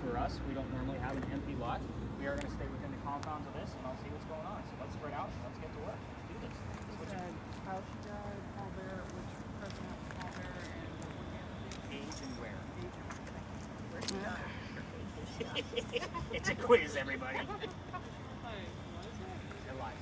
for us. We don't normally have an empty lot. We are going to stay within the compounds of this, and I'll see what's going on. So let's spread out and let's get to work. Let's do this. House guy, Paul Bear, which president Paul Bear, and Age and where? Where's he died? It's a quiz, everybody. Like, what is it? They're live.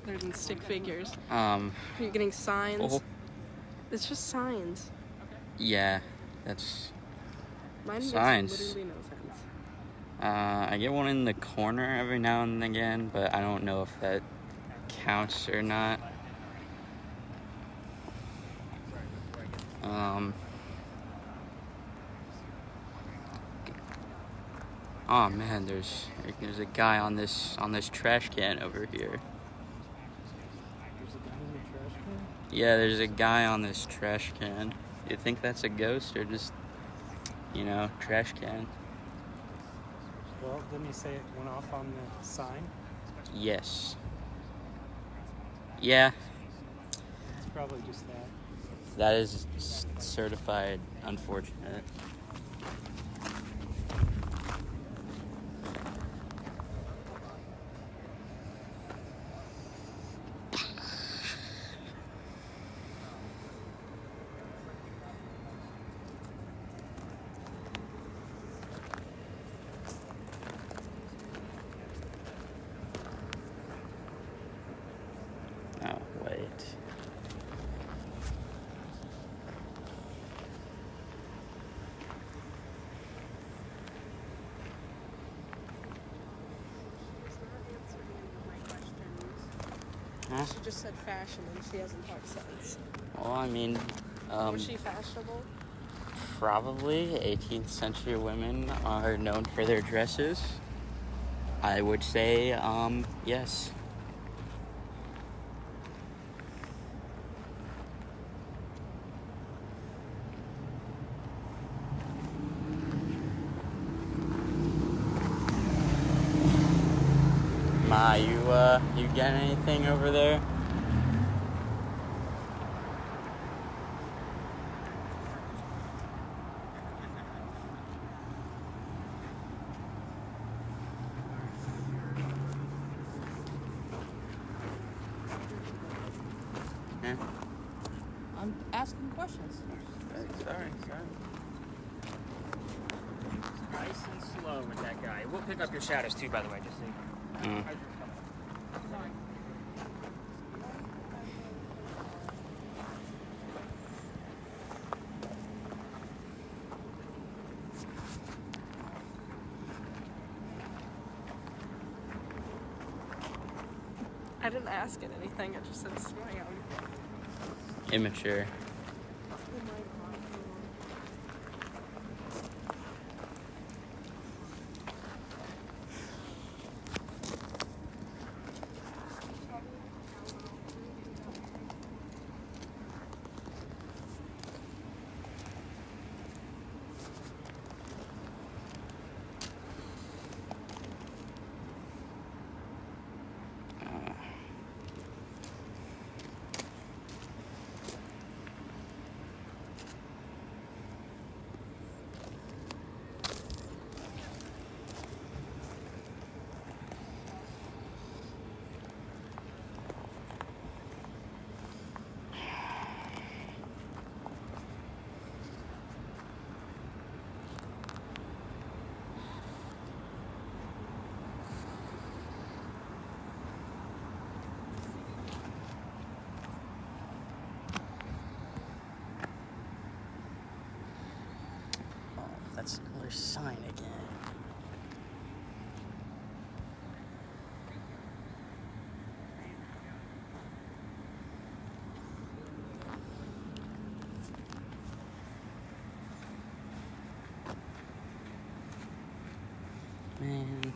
There's in stick figures. You're getting signs. Oh, It's just signs. yeah, that's. Mine Signs. makes literally no sense. I get one in the corner every now and again, but I don't know if that counts or not. Oh man, there's a guy on this trash can over here. There's a guy in the trash can? Yeah, there's a guy on this trash can. You think that's a ghost or just, trash can? Well, didn't you say it went off on the sign? Yes. Yeah, It's probably just that. that is certified unfortunate. Oh, wait. She's not answering any of my questions. Huh? She just said fashion and she hasn't talked sense. Well, I mean, Was she fashionable? probably 18th century women are known for their dresses. I would say, yes. Ma, you get anything over there? Yeah. I'm asking questions. Sorry. Nice and slow with that guy. We'll pick up your shadows too, by the way, just so you Mm. Sorry. I didn't ask it anything. I just said swam. Immature. Oh my God. sign again. Man.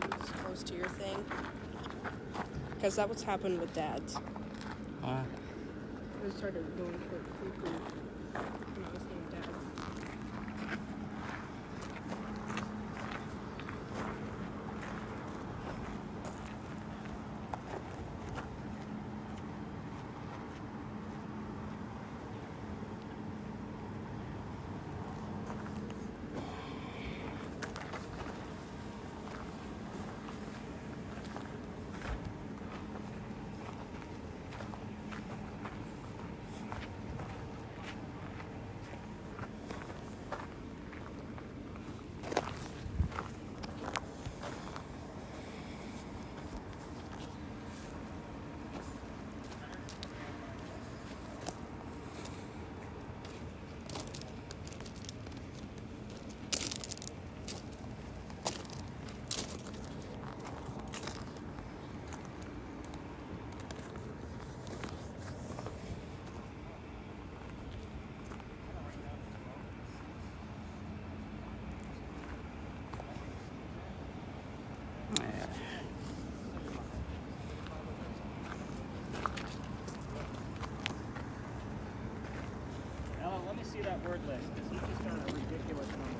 Comes close to your thing. Because that's what's happened with dads. It started going quite creepy when I was seeing dads. Ella, let me see that word list, because he just got a ridiculous number.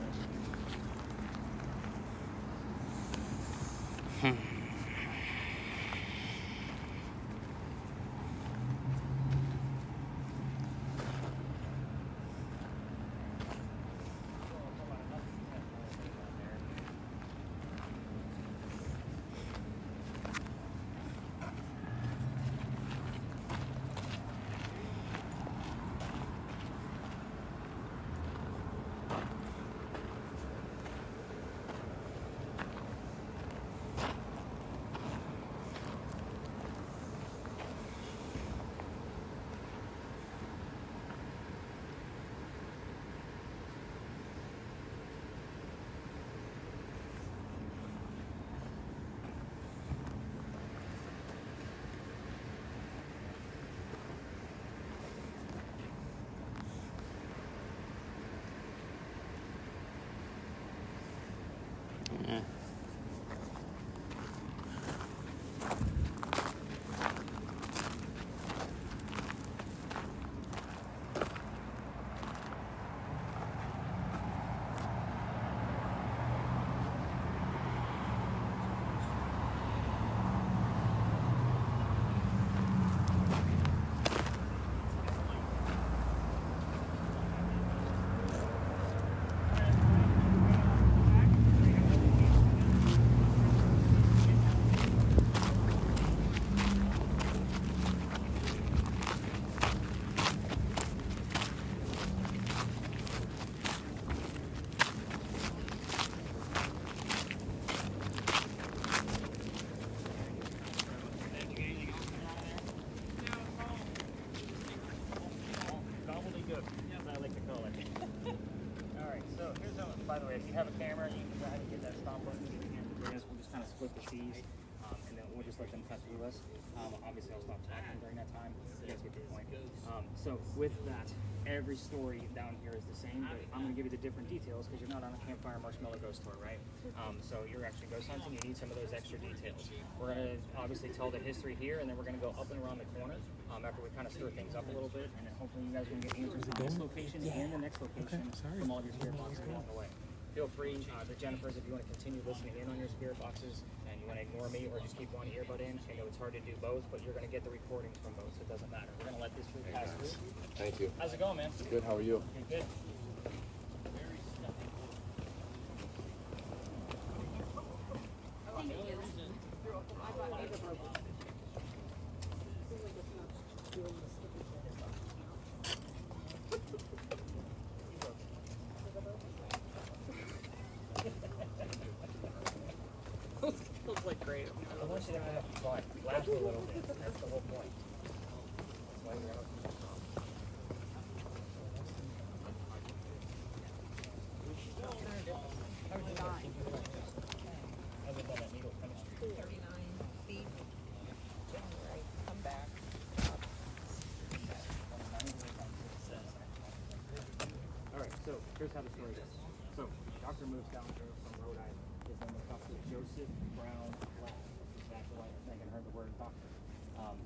have a camera, you can go ahead and hit that stop button. If you can't between us, we'll just kind of split the fees, and then we'll just let them cut through us. Obviously, I'll stop talking during that time. You guys get the point. So with that, every story down here is the same, but I'm going to give you the different details because you're not on a campfire marshmallow ghost tour, right? So you're actually ghost hunting. You need some of those extra details. We're going to obviously tell the history here, and then we're going to go up and around the corner after we kind of stir things up a little bit, and then hopefully you guys can get answers on this location and the next location from all of your spirit boxes along the way. Feel free, the Jennifers, if you want to continue listening in on your spirit boxes and you want to ignore me or just keep one earbud in. I know it's hard to do both, but you're going to get the recordings from both, so it doesn't matter. We're going to let this group pass through. Thank you. How's it going, man? Good, how are you? Good. Feels like great. I want you to have fun. Laugh a little bit. That's the whole point. That's why you're out. Other than that needle chemistry. 39 feet. January. Come back. Alright, so here's how the story goes. So, doctor moves down here from Rhode Island. His name was Dr. Joseph Brown Black. That's why I think I heard the word doctor.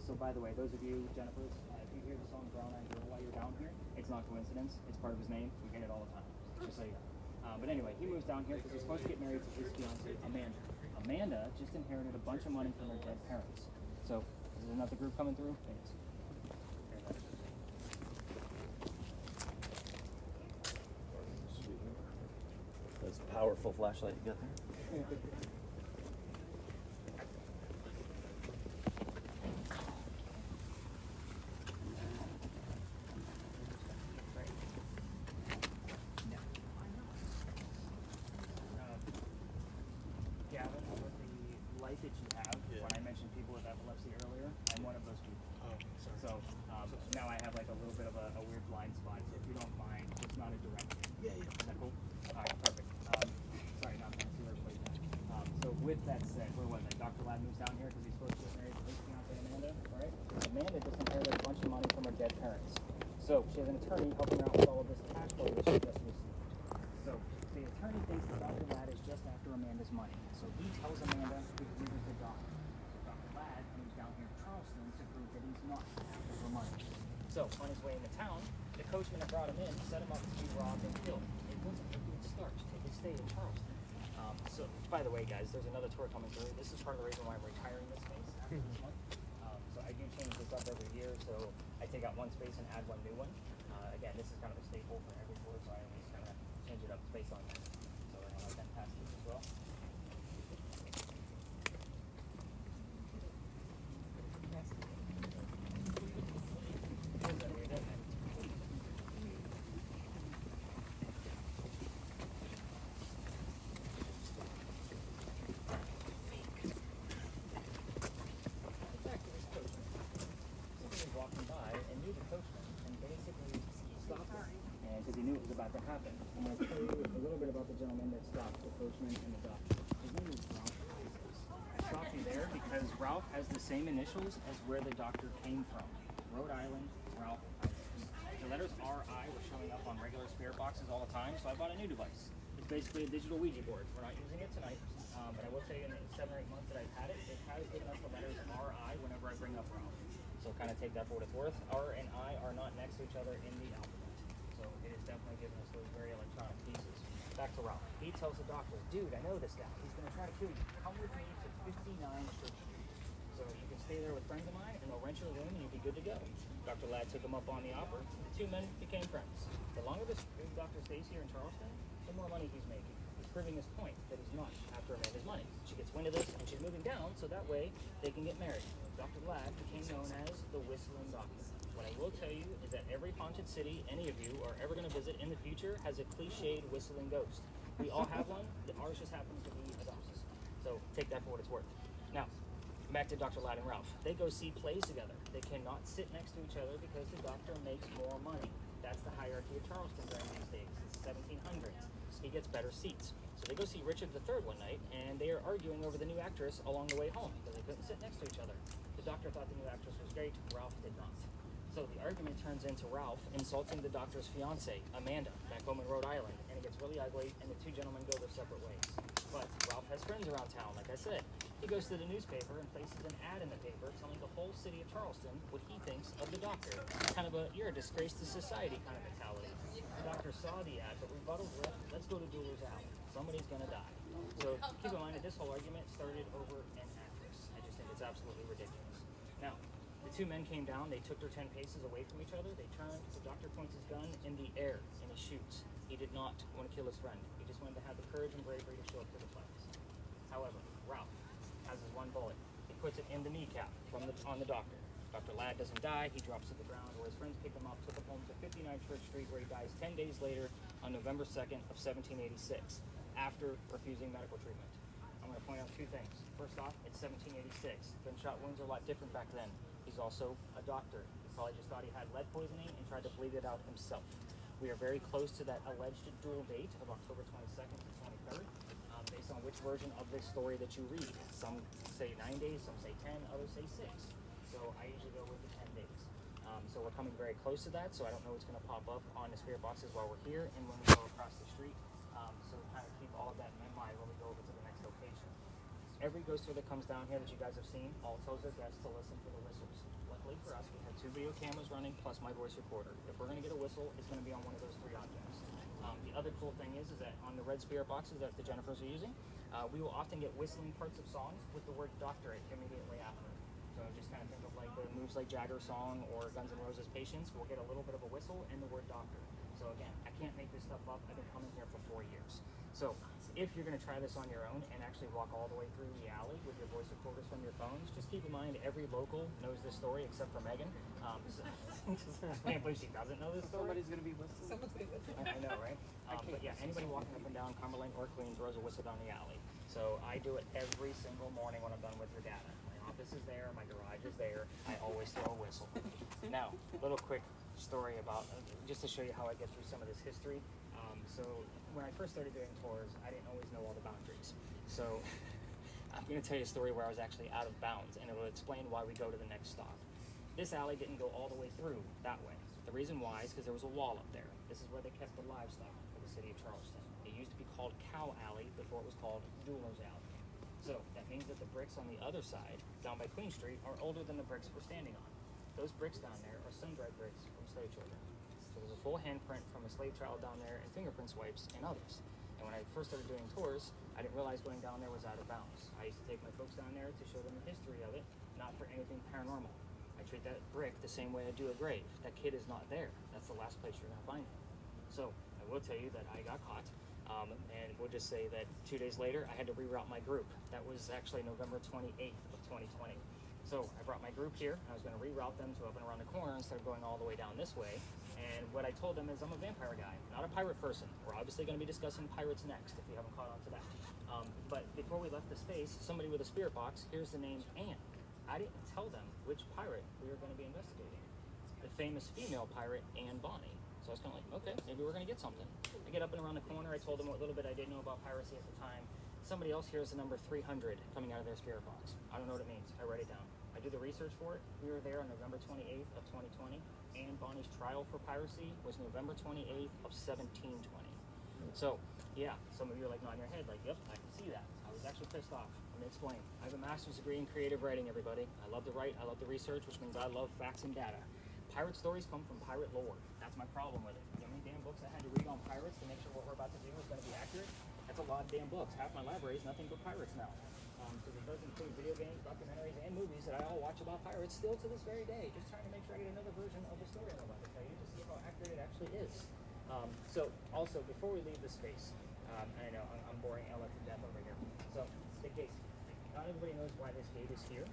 So by the way, those of you, Jennifers, if you hear the song Brown Eyed Girl while you're down here, it's not coincidence. It's part of his name. We get it all the time. Just so you know. But anyway, he moves down here because he's supposed to get married to his fiancée, Amanda. Amanda just inherited a bunch of money from her dead parents. So, is there another group coming through? It is. That's a powerful flashlight you got there. Gavin, with the light that you have, when I mentioned people with epilepsy earlier, I'm one of those people. So now I have like a little bit of a weird blind spot. So if you don't mind, it's not a direct. Is that cool? All right, perfect. Sorry, not fancy or play that. So with that said, where was I? Dr. Ladd moves down here because he's supposed to get married to his fiancée Amanda, right? Amanda just inherited a bunch of money from her dead parents. So she has an attorney helping her out with all of this cash flow that she just received. So the attorney thinks that Dr. Ladd is just after Amanda's money. So he tells Amanda to give it to doctor. So Dr. Ladd comes down here to Charleston to prove that he's not after her money. So on his way into town, the coachman that brought him in set him up to be robbed and killed. It wasn't a good start to his stay in Charleston. So by the way, guys, there's another tour coming through. This is part of the reason why I'm retiring this space after this month. So I do change this up every year. So I take out one space and add one new one. Again, this is kind of a staple for every tour, so I always kind of change it up based on that. So I know that past this as well. Back to this coachman. Somebody was walking by and knew the coachman and basically stopped him. And because he knew it was about to happen. I'm going to tell you a little bit about the gentleman that stopped the coachman and the doctor. His name is Ralph Isaacs. I stopped you there because Ralph has the same initials as where the doctor came from. Rhode Island, Ralph Isaacs. The letters RI were showing up on regular spirit boxes all the time, so I bought a new device. It's basically a digital Ouija board. We're not using it tonight, but I will tell you in the 7 or 8 months that I've had it, it has given us the letters RI whenever I bring up Ralph. So kind of take that for what it's worth. R and I are not next to each other in the alphabet. So it is definitely giving us those very electronic pieces. Back to Ralph. He tells the doctor, dude, I know this guy. He's going to try to kill you. Come with me to 59 Church Street. So you can stay there with friends of mine, and they'll rent you a room, and you'll be good to go. Dr. Ladd took him up on the offer. The two men became friends. The longer this doctor stays here in Charleston, the more money he's making. He's proving his point that he's not after Amanda's money. She gets wind of this, and she's moving down, so that way they can get married. Dr. Ladd became known as the Whistling Doctor. What I will tell you is that every haunted city any of you are ever going to visit in the future has a cliched whistling ghost. We all have one. Ours just happens to be a ghost. So take that for what it's worth. Now, back to Dr. Ladd and Ralph. They go see plays together. They cannot sit next to each other because the doctor makes more money. That's the hierarchy of Charleston during these days. It's 1700s. he gets better seats. So they go see Richard III one night, and they are arguing over the new actress along the way home because they couldn't sit next to each other. The doctor thought the new actress was great, Ralph did not. So the argument turns into Ralph insulting the doctor's fiancée, Amanda, back home in Rhode Island, and it gets really ugly, and the two gentlemen go their separate ways. But Ralph has friends around town, like I said. He goes to the newspaper and places an ad in the paper telling the whole city of Charleston what he thinks of the doctor. Kind of a, you're a disgrace to society kind of mentality. The doctor saw the ad, but rebutted with, let's go to Dueler's Alley. Somebody's gonna die. So keep in mind that this whole argument started over an actress. I just think it's absolutely ridiculous. Now, the two men came down, they took their 10 paces away from each other, they turned, the doctor points his gun in the air, and he shoots. He did not want to kill his friend. He just wanted to have the courage and bravery to show up to the place. However, Ralph has his one bullet. He puts it in the kneecap on the doctor. Dr. Ladd doesn't die, he drops to the ground, where his friends pick him up, took him home to 59 Church Street, where he dies 10 days later on November 2nd of 1786, after refusing medical treatment. I'm going to point out two things. First off, it's 1786. Gunshot wounds are a lot different back then. He's also a doctor. He probably just thought he had lead poisoning and tried to bleed it out himself. We are very close to that alleged duel date of October 22nd to 23rd, based on which version of this story that you read. Some say 9 days, some say 10, others say 6. So I usually go with the 10 days. So we're coming very close to that, so I don't know what's going to pop up on the spirit boxes while we're here and when we go across the street. So kind of keep all of that in mind when we go over to the next location. Every ghost tour that comes down here that you guys have seen all tells their guests to listen for the whistles. Luckily for us, we have 2 video cameras running plus my voice recorder. If we're going to get a whistle, it's going to be on one of those 3 objects. The other cool thing is that on the red spirit boxes that the Jennifers are using, we will often get whistling parts of songs with the word doctor immediately after. So just kind of think of like the Moves Like Jagger song or Guns N' Roses Patience. We'll get a little bit of a whistle and the word doctor. So again, I can't make this stuff up. I've been coming here for 4 years. So if you're going to try this on your own and actually walk all the way through the alley with your voice recorders from your phones, just keep in mind every local knows this story except for Megan. I can't believe she doesn't know this story. Somebody's gonna be listening. Someone's gonna listen. I know, right? But yeah, anybody walking up and down Cumberland or Queens throws a whistle down the alley. So I do it every single morning when I'm done with your data. My office is there, my garage is there. I always throw a whistle. Now, little quick story about, just to show you how I get through some of this history. So when I first started doing tours, I didn't always know all the boundaries. So I'm going to tell you a story where I was actually out of bounds, and it will explain why we go to the next stop. This alley didn't go all the way through that way. The reason why is because there was a wall up there. This is where they kept the livestock for the city of Charleston. It used to be called Cow Alley before it was called Dueler's Alley. So that means that the bricks on the other side, down by Queen Street, are older than the bricks we're standing on. Those bricks down there are sun-dried bricks from slave children. So there's a full handprint from a slave child down there and fingerprint swipes and others. And when I first started doing tours, I didn't realize going down there was out of bounds. I used to take my folks down there to show them the history of it, not for anything paranormal. I treat that brick the same way I do a grave. That kid is not there. That's the last place you're going to find him. So I will tell you that I got caught. And we'll just say that 2 days later, I had to reroute my group. That was actually November 28th of 2020. So I brought my group here. I was going to reroute them to up and around the corner instead of going all the way down this way. And what I told them is I'm a vampire guy, not a pirate person. We're obviously going to be discussing pirates next, if you haven't caught on to that. But before we left the space, somebody with a spirit box, here's the name Anne. I didn't tell them which pirate we were going to be investigating. The famous female pirate, Anne Bonny. So I was kind of like, okay, maybe we're going to get something. I get up and around the corner. I told them what little bit I didn't know about piracy at the time. Somebody else hears the number 300 coming out of their spirit box. I don't know what it means. I write it down. I do the research for it. We were there on November 28th of 2020. Anne Bonny's trial for piracy was November 28th of 1720. So, yeah, some of you are like nodding your head, like, yep, I can see that. I was actually pissed off. Let me explain. I have a master's degree in creative writing, everybody. I love to write. I love to research, which means I love facts and data. Pirate stories come from pirate lore. That's my problem with it. You know how many damn books I had to read on pirates to make sure what we're about to do is going to be accurate? That's a lot of damn books. Half my library is nothing but pirates now. Because it does include video games, documentaries, and movies that I all watch about pirates still to this very day. Just trying to make sure I get another version of the story I'm about to tell you to see how accurate it actually is. So also, before we leave this space, I know I'm boring Ella to death over here. So, the gate. Not everybody knows why this gate is here.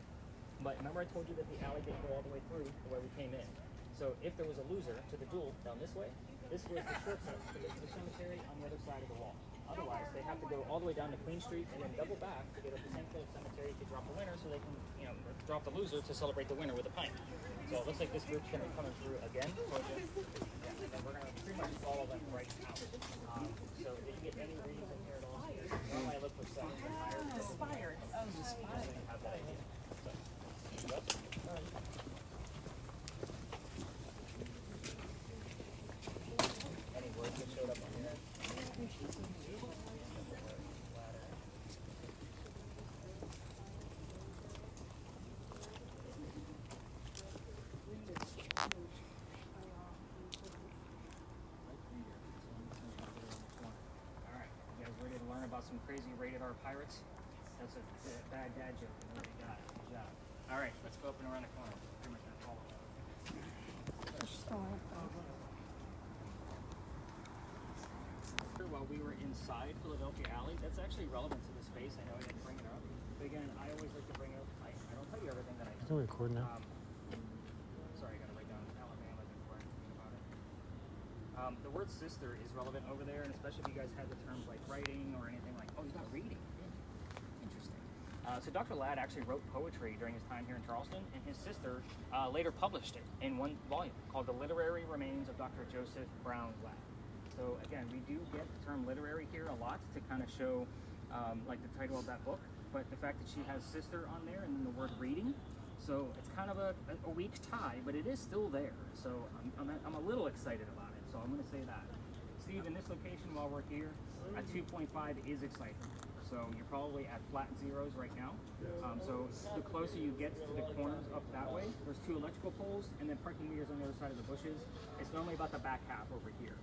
But remember I told you that the alley didn't go all the way through to where we came in. So if there was a loser to the duel down this way, this was the shortcut to get to the cemetery on the other side of the wall. Otherwise, they have to go all the way down to Queen Street and then double back to get up to St. Philip's Cemetery to drop the winner, so they can, you know, drop the loser to celebrate the winner with a pint. So it looks like this group's going to be coming through again. So and we're going to pretty much follow them right out. So if you get any reason here at all, normally I look for 7 and higher. Inspired. Oh, inspired. Have that idea. So, yep. Any words that showed up on your end? Alright, you guys ready to learn about some crazy rated R pirates? That's a bad dad joke. You already got it. Good job. Alright, let's go up and around the corner. Pretty much gonna follow that. While we were inside Philadelphia Alley, that's actually relevant to the space. I know I didn't bring it up. But again, I always like to bring it up. I don't tell you everything that I know. Still recording now. Sorry, I gotta write down Alabama before I think about it. The word sister is relevant over there, and especially if you guys had the terms like writing or anything like, oh, you got reading. Interesting. So Dr. Ladd actually wrote poetry during his time here in Charleston, and his sister later published it in one volume called The Literary Remains of Dr. Joseph Brown Ladd. So again, we do get the term literary here a lot to kind of show like the title of that book, but the fact that she has sister on there and then the word reading, so it's kind of a weak tie, but it is still there. So I'm a little excited about it, so I'm going to say that. Steve, in this location while we're here, at 2.5 is exciting. So you're probably at flat zeros right now. So the closer you get to the corners up that way, there's 2 electrical poles and then parking meters on the other side of the bushes. It's normally about the back half over here.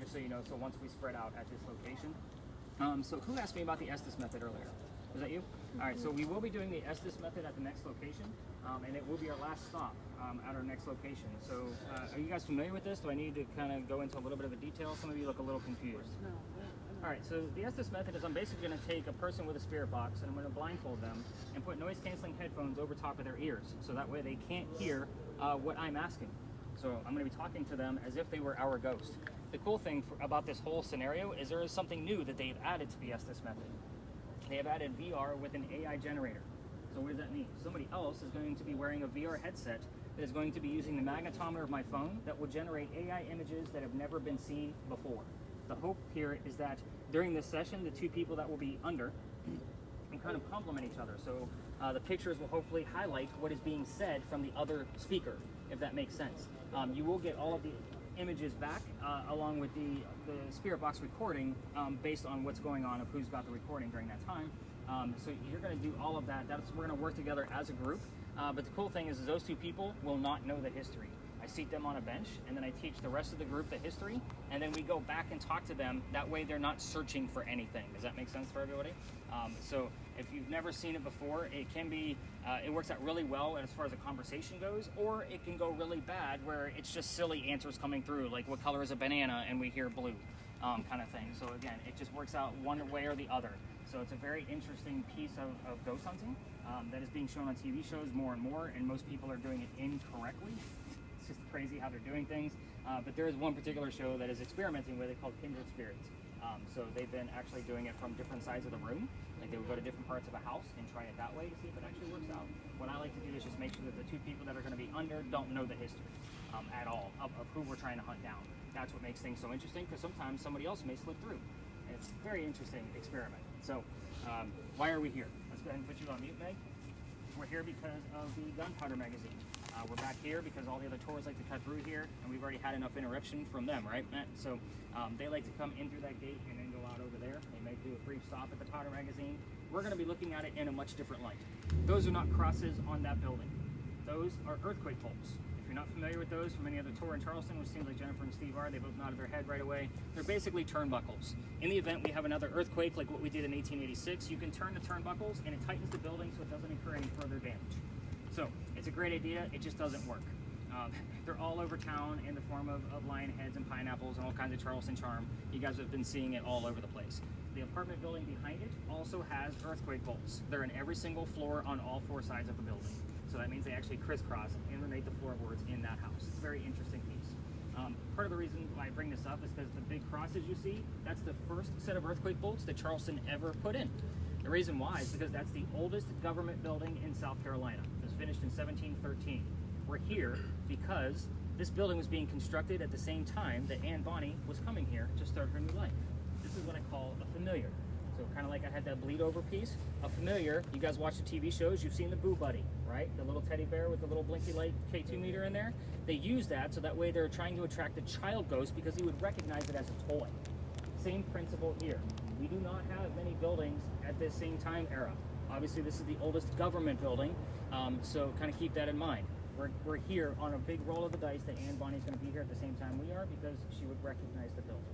Just so you know, so once we spread out at this location. So who asked me about the Estes method earlier? Was that you? All right, so we will be doing the Estes method at the next location, and it will be our last stop at our next location. So are you guys familiar with this? Do I need to kind of go into a little bit of a detail? Some of you look a little confused. All right, so the Estes method is I'm basically going to take a person with a spirit box and I'm going to blindfold them and put noise canceling headphones over top of their ears, so that way they can't hear what I'm asking. So I'm going to be talking to them as if they were our ghost. The cool thing about this whole scenario is there is something new that they've added to the Estes method. They have added VR with an AI generator. So what does that mean? Somebody else is going to be wearing a VR headset that is going to be using the magnetometer of my phone that will generate AI images that have never been seen before. The hope here is that during this session, the 2 people that will be under and kind of complement each other. So the pictures will hopefully highlight what is being said from the other speaker, if that makes sense. You will get all of the images back along with the spirit box recording based on what's going on of who's got the recording during that time. So you're going to do all of that. We're going to work together as a group. But the cool thing is those 2 people will not know the history. I seat them on a bench, and then I teach the rest of the group the history, and then we go back and talk to them. That way they're not searching for anything. Does that make sense for everybody? So if you've never seen it before, it can be, it works out really well as far as a conversation goes, or it can go really bad where it's just silly answers coming through, like what color is a banana, and we hear blue, kind of thing. So again, it just works out one way or the other. So it's a very interesting piece of ghost hunting that is being shown on TV shows more and more, and most people are doing it incorrectly. It's just crazy how they're doing things. But there is one particular show that is experimenting with it called Kindred Spirits. So they've been actually doing it from different sides of the room. Like they would go to different parts of a house and try it that way to see if it actually works out. What I like to do is just make sure that the 2 people that are going to be under don't know the history at all of who we're trying to hunt down. That's what makes things so interesting, because sometimes somebody else may slip through. And it's a very interesting experiment. So why are we here? Let's go ahead and put you on mute, Meg. We're here because of the gunpowder magazine. We're back here because all the other tours like to cut through here, and we've already had enough interruption from them, right, Matt? So they like to come in through that gate and then go out over there. They may do a brief stop at the powder magazine. We're going to be looking at it in a much different light. Those are not crosses on that building. Those are earthquake poles. If you're not familiar with those from any other tour in Charleston, which seems like Jennifer and Steve are, they both nodded their head right away. They're basically turnbuckles. In the event we have another earthquake like what we did in 1886, you can turn the turnbuckles and it tightens the building so it doesn't incur any further damage. So it's a great idea, it just doesn't work. They're all over town in the form of lion heads and pineapples and all kinds of Charleston charm. You guys have been seeing it all over the place. The apartment building behind it also has earthquake bolts. They're in every single floor on all 4 sides of the building. So that means they actually crisscross and eliminate the floorboards in that house. It's a very interesting piece. Part of the reason why I bring this up is because the big crosses you see, that's the first set of earthquake bolts that Charleston ever put in. The reason why is because that's the oldest government building in South Carolina. It was finished in 1713. We're here because this building was being constructed at the same time that Anne Bonny was coming here to start her new life. This is what I call a familiar. So kind of like I had that bleed over piece. A familiar, you guys watch the TV shows, you've seen the Boo Buddy, right? The little teddy bear with the little blinky light K2 meter in there. They use that so that way they're trying to attract a child ghost because he would recognize it as a toy. Same principle here. We do not have many buildings at this same time era. Obviously this is the oldest government building, so kind of keep that in mind. We're here on a big roll of the dice that Anne Bonny's going to be here at the same time we are because she would recognize the building.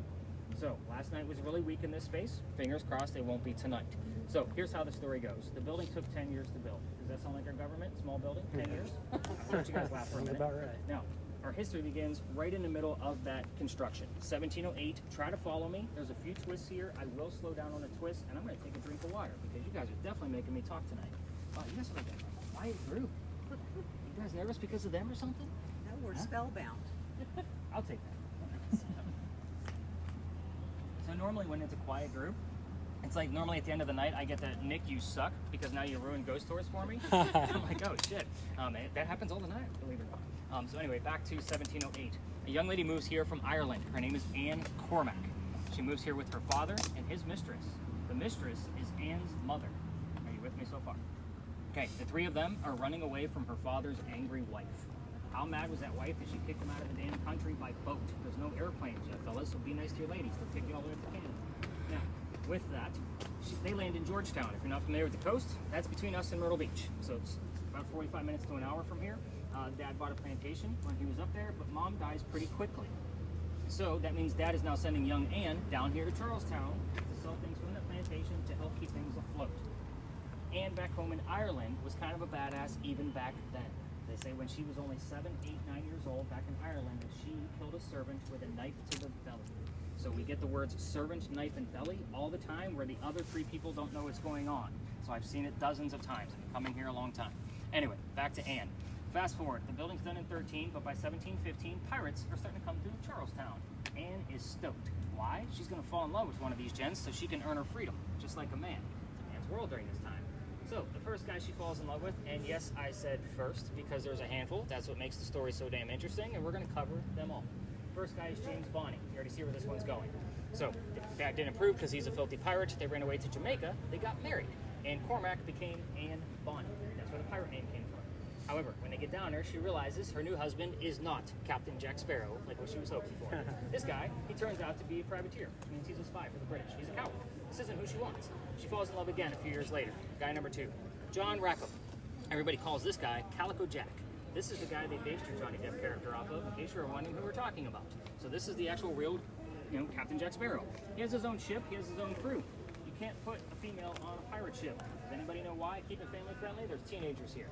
So last night was really weak in this space. Fingers crossed they won't be tonight. So here's how the story goes. The building took 10 years to build. Does that sound like our government? Small building? 10 years? I'll let you guys laugh for a minute. About right. Now, our history begins right in the middle of that construction. 1708, try to follow me. There's a few twists here. I will slow down on a twist, and I'm going to take a drink of water because you guys are definitely making me talk tonight. You guys are like a quiet group. You guys nervous because of them or something? No, we're spellbound. I'll take that. So normally when it's a quiet group, it's like normally at the end of the night I get that Nick, you suck because now you ruined ghost tours for me. I'm like, oh shit. That happens all the time, believe it or not. So anyway, back to 1708. A young lady moves here from Ireland. Her name is Anne Cormac. She moves here with her father and his mistress. The mistress is Anne's mother. Are you with me so far? Okay, the three of them are running away from her father's angry wife. How mad was that wife that she kicked them out of the damn country by boat? There's no airplanes yet, fellas, so be nice to your ladies. They'll take you all the way up to Canada. Now, with that, they land in Georgetown. If you're not familiar with the coast, that's between us and Myrtle Beach. So it's about 45 minutes to an hour from here. Dad bought a plantation when he was up there, but Mom dies pretty quickly. So that means Dad is now sending young Anne down here to Charlestown to sell things from the plantation to help keep things afloat. Anne back home in Ireland was kind of a badass even back then. They say when she was only 7, 8, 9 years old back in Ireland, she killed a servant with a knife to the belly. So we get the words servant, knife, and belly all the time where the other three people don't know what's going on. So I've seen it dozens of times. I've been coming here a long time. Anyway, back to Anne. Fast forward, the building's done in 13, but by 1715, pirates are starting to come through Charlestown. Anne is stoked. Why? She's going to fall in love with one of these gents so she can earn her freedom, just like a man. It's a man's world during this time. So, the first guy she falls in love with, and yes, I said first because there's a handful. That's what makes the story so damn interesting, and we're going to cover them all. First guy is James Bonny. You already see where this one's going. So, Dad didn't approve because he's a filthy pirate. They ran away to Jamaica. They got married. And Cormac became Anne Bonny. That's where the pirate name came from. However, when they get down there, she realizes her new husband is not Captain Jack Sparrow, like what she was hoping for. This guy, he turns out to be a privateer, which means he's a spy for the British. He's a coward. This isn't who she wants. She falls in love again a few years later. Guy number 2, John Rackham. Everybody calls this guy Calico Jack. This is the guy they based your Johnny Depp character off of, in case you were wondering who we're talking about. So this is the actual real, Captain Jack Sparrow. He has his own ship. He has his own crew. You can't put a female on a pirate ship. Does anybody know why? Keep it family friendly. There's teenagers here.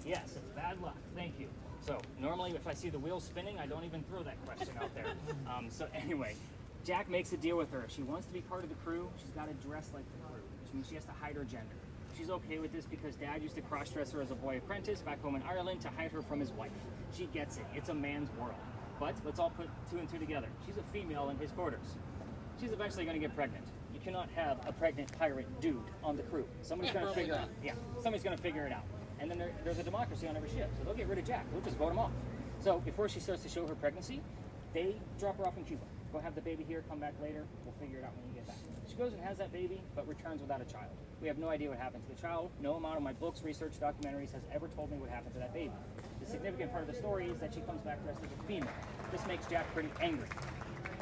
Yes, it's bad luck. Thank you. So normally if I see the wheel spinning, I don't even throw that question out there. So anyway, Jack makes a deal with her. If she wants to be part of the crew, she's got to dress like the crew, which means she has to hide her gender. She's okay with this because Dad used to cross-dress her as a boy apprentice back home in Ireland to hide her from his wife. She gets it. It's a man's world. But let's all put 2 and 2 together. She's a female in his quarters. She's eventually going to get pregnant. You cannot have a pregnant pirate dude on the crew. Somebody's going to figure it out. Yeah, somebody's going to figure it out. And then there's a democracy on every ship, so they'll get rid of Jack. They'll just vote him off. So before she starts to show her pregnancy, they drop her off in Cuba. Go have the baby here, come back later. We'll figure it out when you get back. She goes and has that baby, but returns without a child. We have no idea what happened to the child. No amount of my books, research, documentaries has ever told me what happened to that baby. The significant part of the story is that she comes back dressed as a female. This makes Jack pretty angry.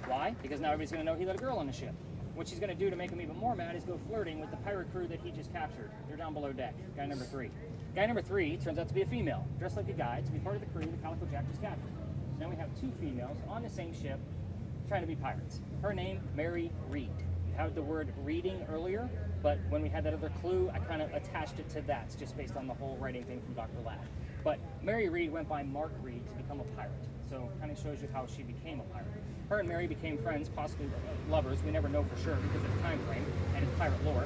Why? Because now everybody's going to know he let a girl on the ship. What she's going to do to make him even more mad is go flirting with the pirate crew that he just captured. They're down below deck. Guy number 3. Guy number 3 turns out to be a female, dressed like a guy, to be part of the crew that Calico Jack just captured. So now we have 2 females on the same ship trying to be pirates. Her name, Mary Reed. You had the word reading earlier, but when we had that other clue, I kind of attached it to that, just based on the whole writing thing from Dr. Ladd. But Mary Reed went by Mark Reed to become a pirate. So it kind of shows you how she became a pirate. Her and Mary became friends, possibly lovers. We never know for sure because of the time frame and it's pirate lore.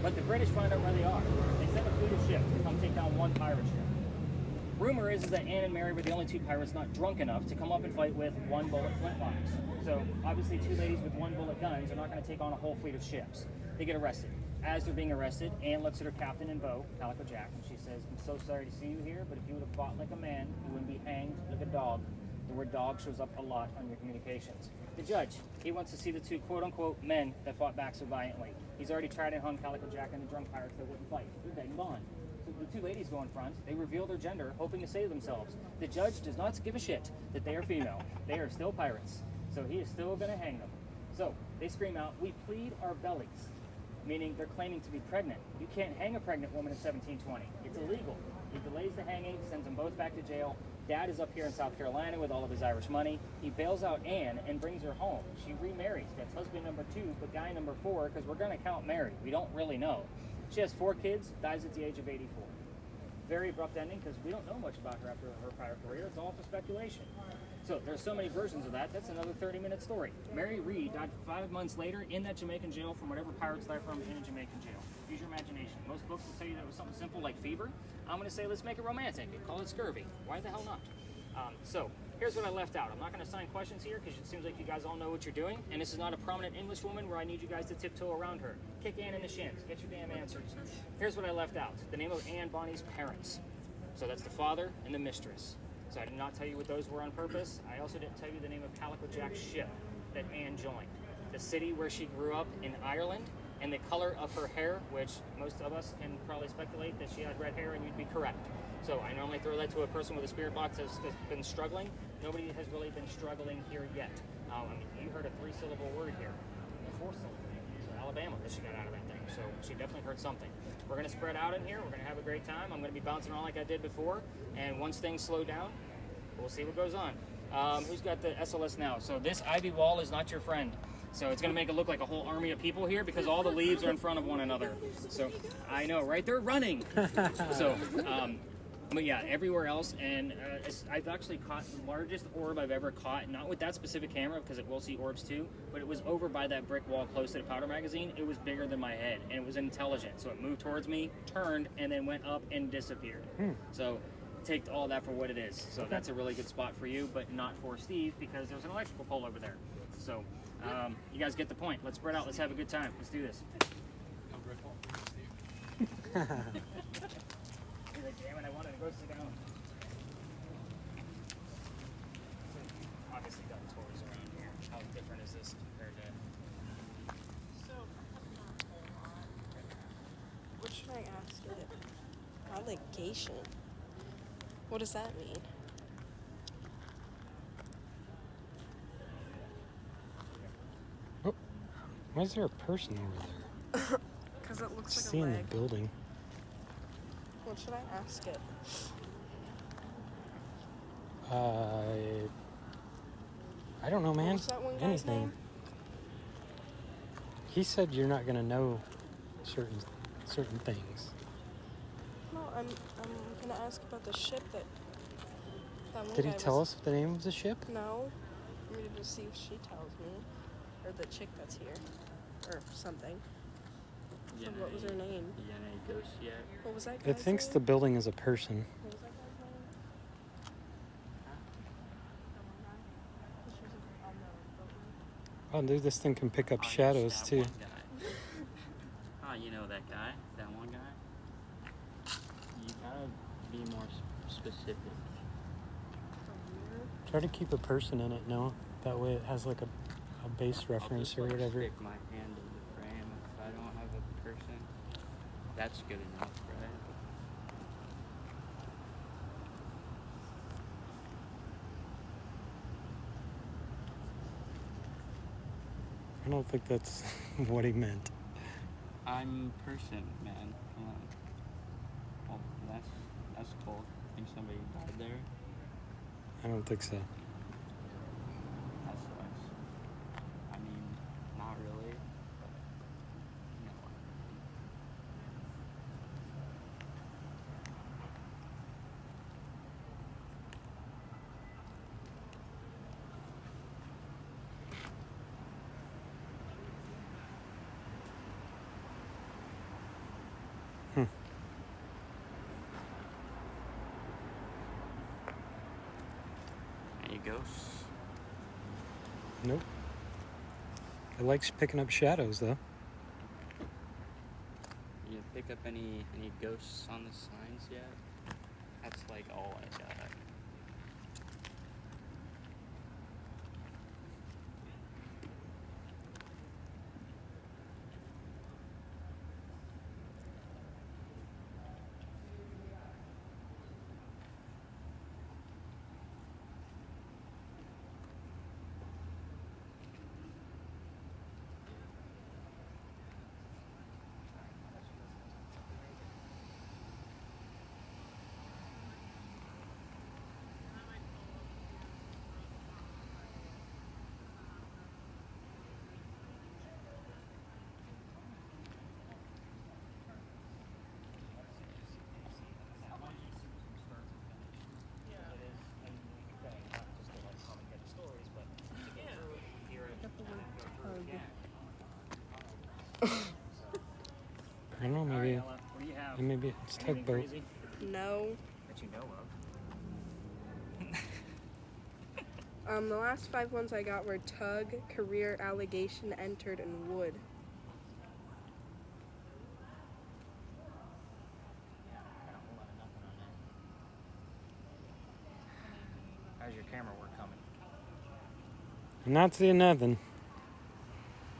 But the British find out where they are. They send a fleet of ships to come take down one pirate ship. Rumor is that Anne and Mary were the only two pirates not drunk enough to come up and fight with one bullet flintlocks. So obviously 2 ladies with 1 bullet guns are not going to take on a whole fleet of ships. They get arrested. As they're being arrested, Anne looks at her captain and beau, Calico Jack, and she says, "I'm so sorry to see you here, but if you would have fought like a man, you wouldn't be hanged like a dog." The word dog shows up a lot on your communications. The judge, he wants to see the 2 quote-unquote men that fought back so valiantly. He's already tried and hung Calico Jack and the drunk pirates that wouldn't fight. They're dead and gone. So the 2 ladies go in front. They reveal their gender, hoping to save themselves. The judge does not give a shit that they are female. They are still pirates. So he is still going to hang them. So they scream out, "We plead our bellies," meaning they're claiming to be pregnant. You can't hang a pregnant woman in 1720. It's illegal. He delays the hanging, sends them both back to jail. Dad is up here in South Carolina with all of his Irish money. He bails out Anne and brings her home. She remarries. That's husband number 2, but guy number 4, because we're going to count Mary. We don't really know. She has 4 kids, dies at the age of 84. Very abrupt ending because we don't know much about her after her prior career. It's all for speculation. So there's so many versions of that. That's another 30-minute story. Mary Read died 5 months later in that Jamaican jail from whatever pirates died from in a Jamaican jail. Use your imagination. Most books will tell you that it was something simple like fever. I'm going to say let's make it romantic and call it scurvy. Why the hell not? So here's what I left out. I'm not going to assign questions here because it seems like you guys all know what you're doing. And this is not a prominent English woman where I need you guys to tiptoe around her. Kick Anne in the shins. Get your damn answers. Here's what I left out. The name of Anne Bonny's parents. So that's the father and the mistress. So I did not tell you what those were on purpose. I also didn't tell you the name of Calico Jack's ship that Anne joined. The city where she grew up in Ireland, and the color of her hair, which most of us can probably speculate that she had red hair, and you'd be correct. So I normally throw that to a person with a spirit box that's been struggling. Nobody has really been struggling here yet. I mean, you heard a 3-syllable word here, a 4-syllable. So Alabama that she got out of that thing. So she definitely heard something. We're going to spread out in here. We're going to have a great time. I'm going to be bouncing around like I did before. And once things slow down, we'll see what goes on. Who's got the SLS now? So this ivy wall is not your friend. So it's going to make it look like a whole army of people here because all the leaves are in front of one another. So I know, right? They're running. So, but yeah, everywhere else. And I've actually caught the largest orb I've ever caught, not with that specific camera because it will see orbs too, but it was over by that brick wall close to the powder magazine. It was bigger than my head and it was intelligent. So it moved towards me, turned, and then went up and disappeared. So take all that for what it is. So that's a really good spot for you, but not for Steve because there's an electrical pole over there. So you guys get the point. Let's spread out. Let's have a good time. Let's do this. He's like, damn it, I wanted to go sit down. Obviously got tours around here. How different is this compared to... What should I ask it? Allegation. What does that mean? Why is there a person over there? Because it looks like Seeing a the leg. building. What should I ask it? I don't know, man. What was that one guy's Anything. name? He said you're not gonna know certain things. No, I'm gonna ask about the ship that one Did he guy tell was- us the name of the ship? No. I'm ready to see if she tells me. Or the chick that's here. Or something. So what was her name? Yene Ghost yet? What was that It guy's thinks name? the building is a person. What was that guy's name? Oh, dude, this thing can pick up Oh, yes, shadows that too. one guy. Oh, you know that guy? That one guy? You gotta be more specific. Try to keep a person in it, no? That way it has like a base I'll reference just, or like, whatever. stick my hand in the frame if I don't have a person. That's good enough, right? I don't think that's what he meant. I'm person, man. Come on. Oh, that's cool. Think somebody died there? I don't think so. That sucks. I mean, not really. No. ghosts? Nope. It likes picking up shadows, though. You pick up any ghosts on the signs yet? That's like all I got. I don't know, maybe, What do you have? maybe it's Anything tugboat. crazy No. that you know of? The last 5 ones I got were tug, career, allegation, entered, and wood. Yeah, I got a whole lot of nothing on that. How's your camera work coming? I'm not seeing nothing.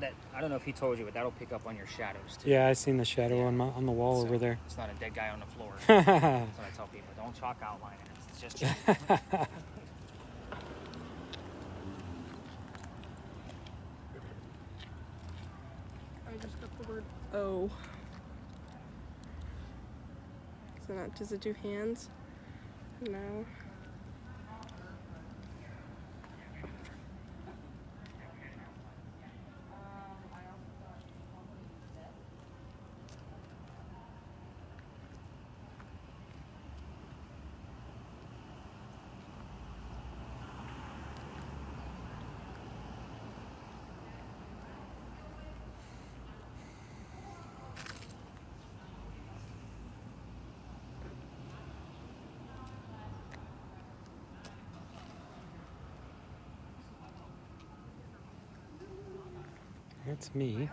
That I don't know if he told you, but that'll pick up on your shadows too. Yeah, I seen the shadow on the wall over there. It's not a dead guy on the floor. That's what I tell people. Don't chalk outline it. It's just I just got the word O. So not, does it do hands? No. That's me.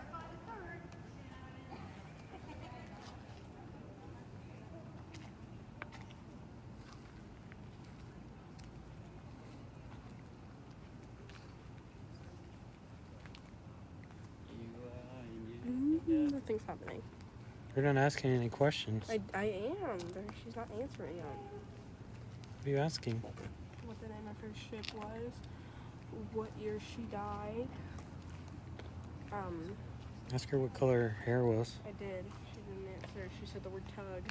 Nothing's happening. You're not asking any questions. I am, but she's not answering them. What are you asking? What the name of her ship was, what year she died. Ask her what color her hair was. I did. She didn't answer. She said the word tug.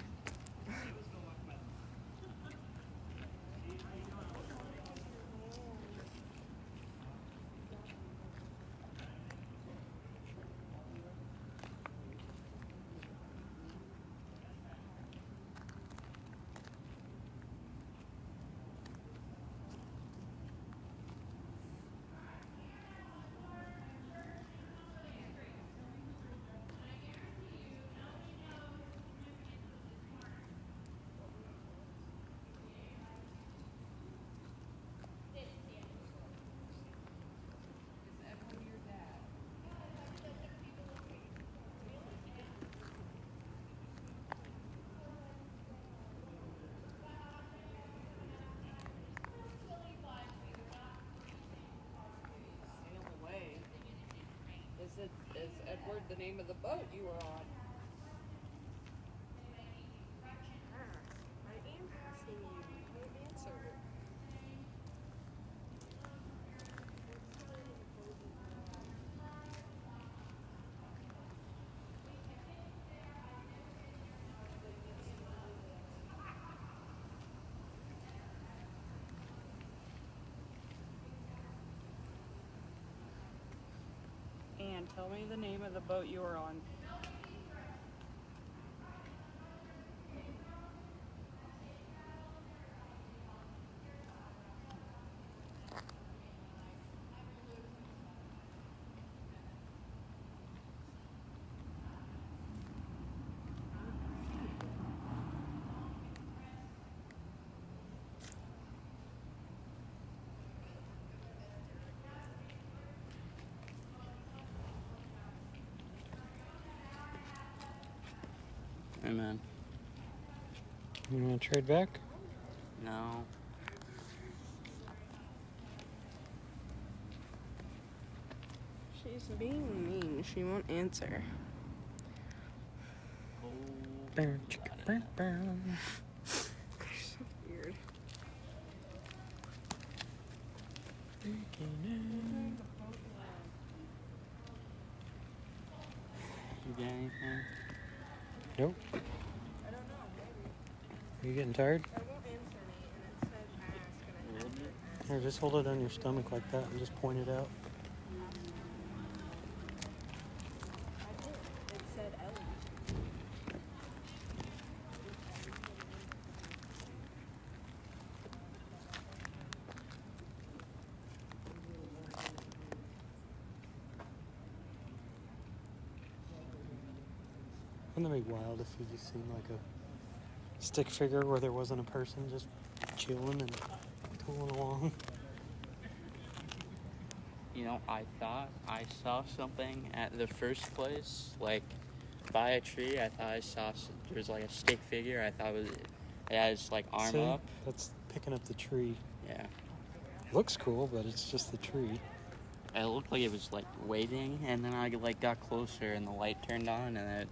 Is Edward the name of the boat you were on? I am asking you. You won't answer. And tell me the name of the boat you were on. Amen. You want to trade back? No. She's being mean. She won't answer. Bow, chicka, bow, bow. So weird. You get anything? Nope. Are you getting tired? It won't answer me, and it said ask, and A little bit. Here, just hold it on your stomach like that and just point it out. I did. It said Ellie. Wouldn't that be wild if you just seemed like a stick figure where there wasn't a person just chilling and tooling along? You know, I thought I saw something at the first place, like by a tree. I thought I saw there was like a stick figure. I thought it had its like arm See? up. That's picking up the tree. Yeah. Looks cool, but it's just the tree. It looked like it was like waiting, and then I like got closer, and the light turned on, and it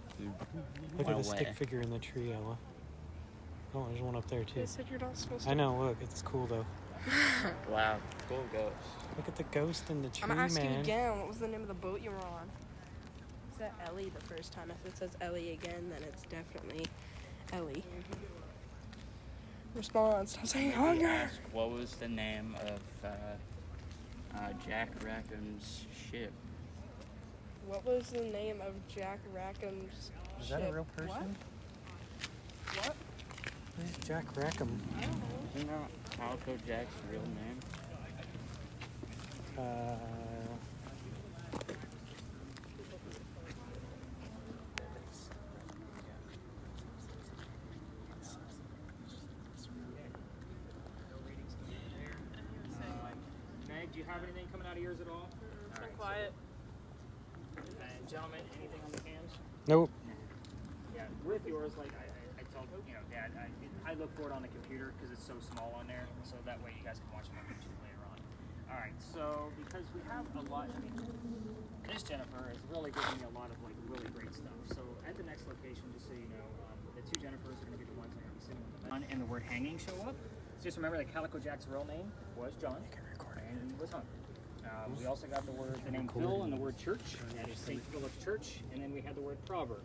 Look went at the away. stick figure in the tree, Ella. Oh, there's one up there too. They said you're not supposed to. I know, look, it's cool though. Wow, cool ghost. Look at the ghost in the tree, I'm gonna ask you man. again. What was the name of the boat you were on? It said Ellie the first time. If it says Ellie again, then it's definitely Ellie. Respond. Stop saying hunger. What was the name of Jack Rackham's ship? What was the name of Jack Rackham's Is ship? that a real person? What? Who's Jack Rackham? I don't know. Isn't that Calico Jack's real name? Meg, do you have anything coming out of yours at all? Been quiet. And gentlemen, anything on the cans? Nope. Yeah, with yours, like I told Dad, I look for it on the computer because it's so small on there, so that way you guys can watch them on YouTube later on. All right, so because we have a lot, this Jennifer is really giving me a lot of like really great stuff. So at the next location, just so you know, the two Jennifers are going to be the ones that are going to be sitting on the bed. And the word hanging show up. So just remember that Calico Jack's real name was John, and he was hung. We also got the name Phil and the word church at St. Philip's Church, and then we had the word proverb.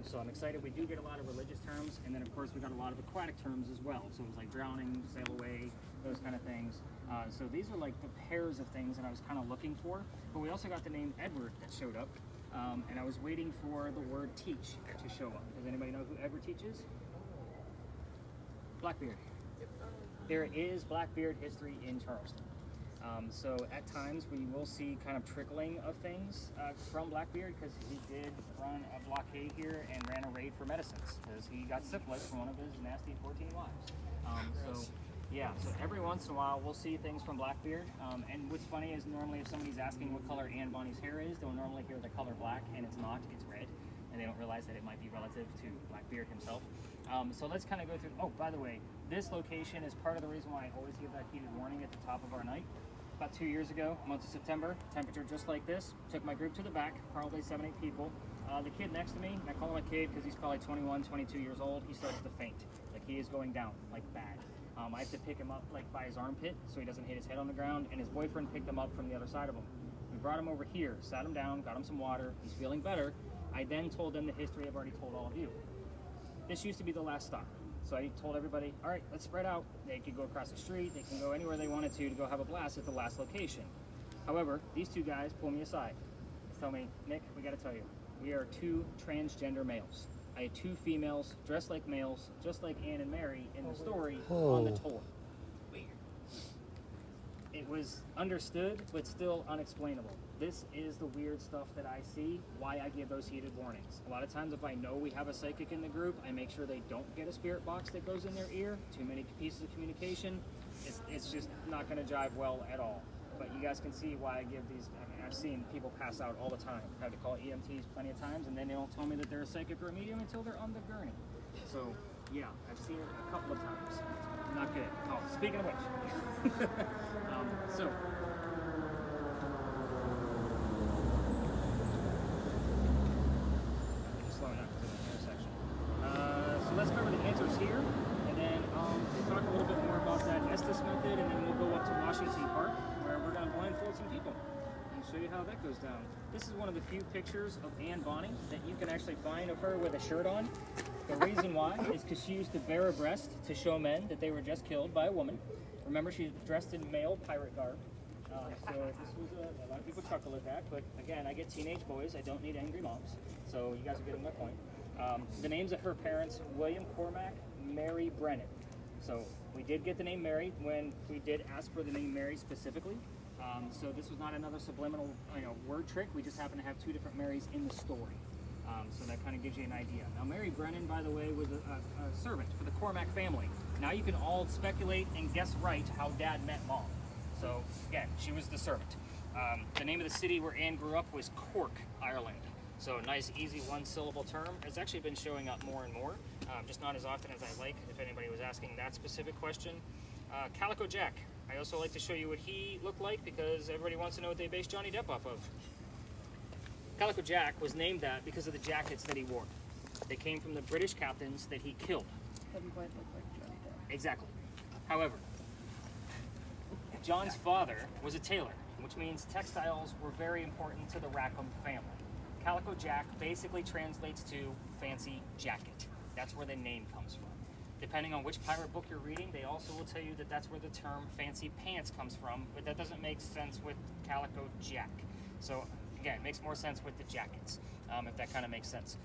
So I'm excited. We do get a lot of religious terms, and then of course we got a lot of aquatic terms as well. So it was like drowning, sail away, those kind of things. So these are like the pairs of things that I was kind of looking for. But we also got the name Edward that showed up, and I was waiting for the word teach to show up. Does anybody know who Edward teaches? Blackbeard. There is Blackbeard history in Charleston. So at times we will see kind of trickling of things from Blackbeard because he did run a blockade here and ran a raid for medicines because he got syphilis from one of his nasty 14 wives. So every once in a while we'll see things from Blackbeard. And what's funny is normally if somebody's asking what color Anne Bonny's hair is, they'll normally hear the color black, and it's not, it's red. And they don't realize that it might be relative to Blackbeard himself. So let's kind of go through, oh, by the way, this location is part of the reason why I always give that heated warning at the top of our night. About 2 years ago, month of September, temperature just like this. Took my group to the back, probably 7-8 people. The kid next to me, and I call him a kid because he's probably 21, 22 years old, he starts to faint. Like he is going down, like bad. I have to pick him up like by his armpit so he doesn't hit his head on the ground, and his boyfriend picked him up from the other side of him. We brought him over here, sat him down, got him some water, he's feeling better. I then told them the history I've already told all of you. This used to be the last stop. So I told everybody, all right, let's spread out. They could go across the street. They can go anywhere they wanted to go have a blast at the last location. However, these two guys pull me aside. They tell me, Nick, we got to tell you, we are two transgender males. I had two females dressed like males, just like Anne and Mary in the story on the tour. It was understood, but still unexplainable. This is the weird stuff that I see, why I give those heated warnings. A lot of times if I know we have a psychic in the group, I make sure they don't get a spirit box that goes in their ear. Too many pieces of communication. It's just not going to jive well at all. but you guys can see why I give these. I mean, I've seen people pass out all the time. I had to call EMTs plenty of times, and then they don't tell me that they're a psychic or a medium until they're on the gurney. So, yeah, I've seen it a couple of times. Not good. Oh, speaking of which. So. Just slowing down because of the intersection. So let's cover the answers here, and then we'll talk a little bit more about that Estes method, and then we'll go up to Washington Park, where we're going to blindfold some people and show you how that goes down. This is one of the few pictures of Anne Bonny that you can actually find of her with a shirt on. The reason why is because she used to bare her breast to show men that they were just killed by a woman. Remember, she's dressed in male pirate garb. So this was a lot of people chuckle at that, but again, I get teenage boys. I don't need angry moms. So you guys are getting my point. The names of her parents: William Cormac, Mary Brennan. So we did get the name Mary when we did ask for the name Mary specifically. So this was not another subliminal, word trick. We just happen to have two different Marys in the story. So that kind of gives you an idea. Now, Mary Brennan, by the way, was a servant for the Cormac family. Now you can all speculate and guess right how Dad met Mom. So again, she was the servant. The name of the city where Anne grew up was Cork, Ireland. So a nice, easy one-syllable term. It's actually been showing up more and more, just not as often as I like, if anybody was asking that specific question. Calico Jack. I also like to show you what he looked like because everybody wants to know what they based Johnny Depp off of. Calico Jack was named that because of the jackets that he wore. They came from the British captains that he killed. Doesn't quite look like Johnny Depp. Exactly. However, John's father was a tailor, which means textiles were very important to the Rackham family. Calico Jack basically translates to fancy jacket. That's where the name comes from. Depending on which pirate book you're reading, they also will tell you that that's where the term fancy pants comes from, but that doesn't make sense with Calico Jack. So again, it makes more sense with the jackets, if that kind of makes sense.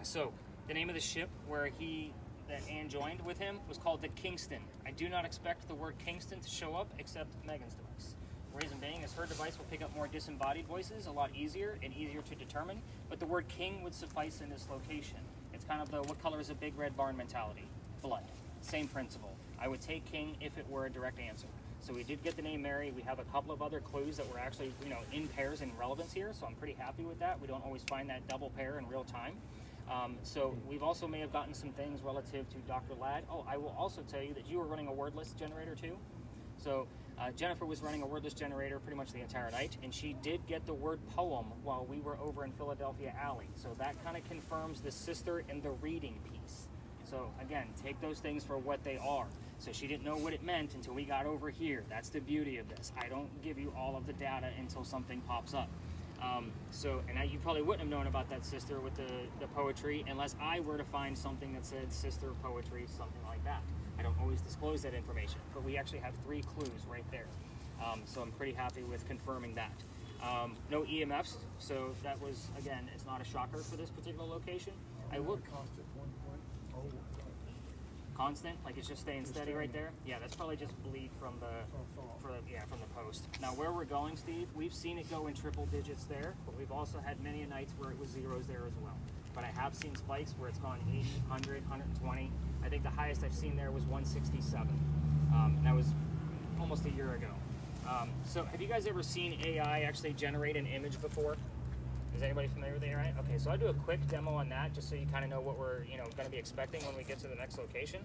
So the name of the ship that Anne joined with him was called the Kingston. I do not expect the word Kingston to show up except Megan's device. Reason being is her device will pick up more disembodied voices a lot easier and easier to determine, but the word king would suffice in this location. It's kind of the what color is a big red barn mentality. Blood. Same principle. I would take king if it were a direct answer. So we did get the name Mary. We have a couple of other clues that were actually, in pairs in relevance here, so I'm pretty happy with that. We don't always find that double pair in real time. So we've also may have gotten some things relative to Dr. Ladd. Oh, I will also tell you that you were running a word list generator too. So Jennifer was running a word list generator pretty much the entire night, and she did get the word poem while we were over in Philadelphia Alley. So that kind of confirms the sister and the reading piece. So again, take those things for what they are. So she didn't know what it meant until we got over here. That's the beauty of this. I don't give you all of the data until something pops up. You probably wouldn't have known about that sister with the poetry unless I were to find something that said sister poetry, something like that. I don't always disclose that information, but we actually have 3 clues right there. So I'm pretty happy with confirming that. No EMFs, so that was, again, it's not a shocker for this particular location. I will constant, like it's just staying steady right there. Yeah, that's probably just bleed from the post. Now where we're going, Steve, we've seen it go in triple digits there, but we've also had many nights where it was zeros there as well. But I have seen spikes where it's gone 80, 100, 120. I think the highest I've seen there was 167, and that was almost a year ago. So have you guys ever seen AI actually generate an image before? Is anybody familiar with AI? Okay, so I'll do a quick demo on that just so you kind of know what we're going to be expecting when we get to the next location.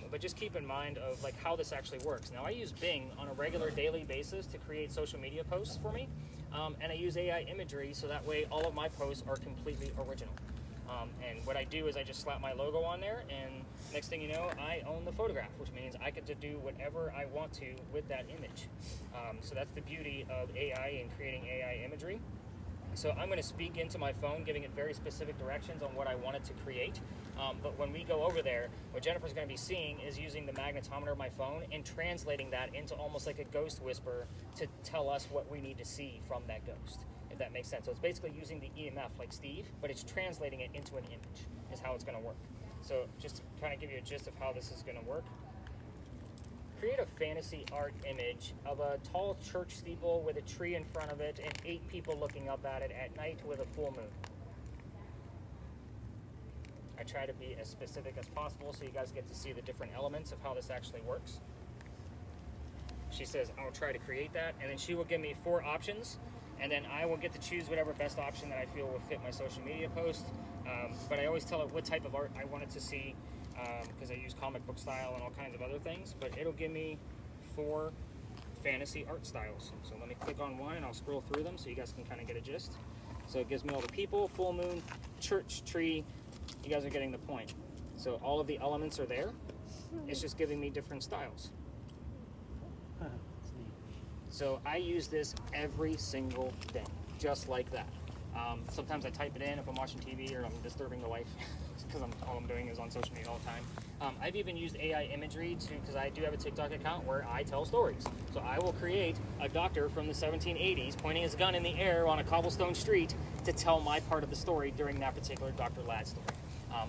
But just keep in mind of like how this actually works. Now I use Bing on a regular daily basis to create social media posts for me, and I use AI imagery so that way all of my posts are completely original. And what I do is I just slap my logo on there, and next thing you know, I own the photograph, which means I get to do whatever I want to with that image. So that's the beauty of AI and creating AI imagery. So I'm going to speak into my phone, giving it very specific directions on what I want it to create. But when we go over there, what Jennifer's going to be seeing is using the magnetometer of my phone and translating that into almost like a ghost whisper to tell us what we need to see from that ghost, if that makes sense. So it's basically using the EMF like Steve, but it's translating it into an image is how it's going to work. So just to kind of give you a gist of how this is going to work. Create a fantasy art image of a tall church steeple with a tree in front of it and 8 people looking up at it at night with a full moon. I try to be as specific as possible so you guys get to see the different elements of how this actually works. She says, I'll try to create that. And then she will give me 4 options. And then I will get to choose whatever best option that I feel will fit my social media post. But I always tell her what type of art I want it to see, because I use comic book style and all kinds of other things. But it'll give me 4 fantasy art styles. So let me click on one and I'll scroll through them so you guys can kind of get a gist. So it gives me all the people, full moon, church, tree. You guys are getting the point. So all of the elements are there. It's just giving me different styles. Huh, that's neat. So I use this every single day, just like that. Sometimes I type it in if I'm watching TV or I'm disturbing the wife, because all I'm doing is on social media all the time. I've even used AI imagery because I do have a TikTok account where I tell stories. So I will create a doctor from the 1780s pointing his gun in the air on a cobblestone street to tell my part of the story during that particular Dr. Ladd story.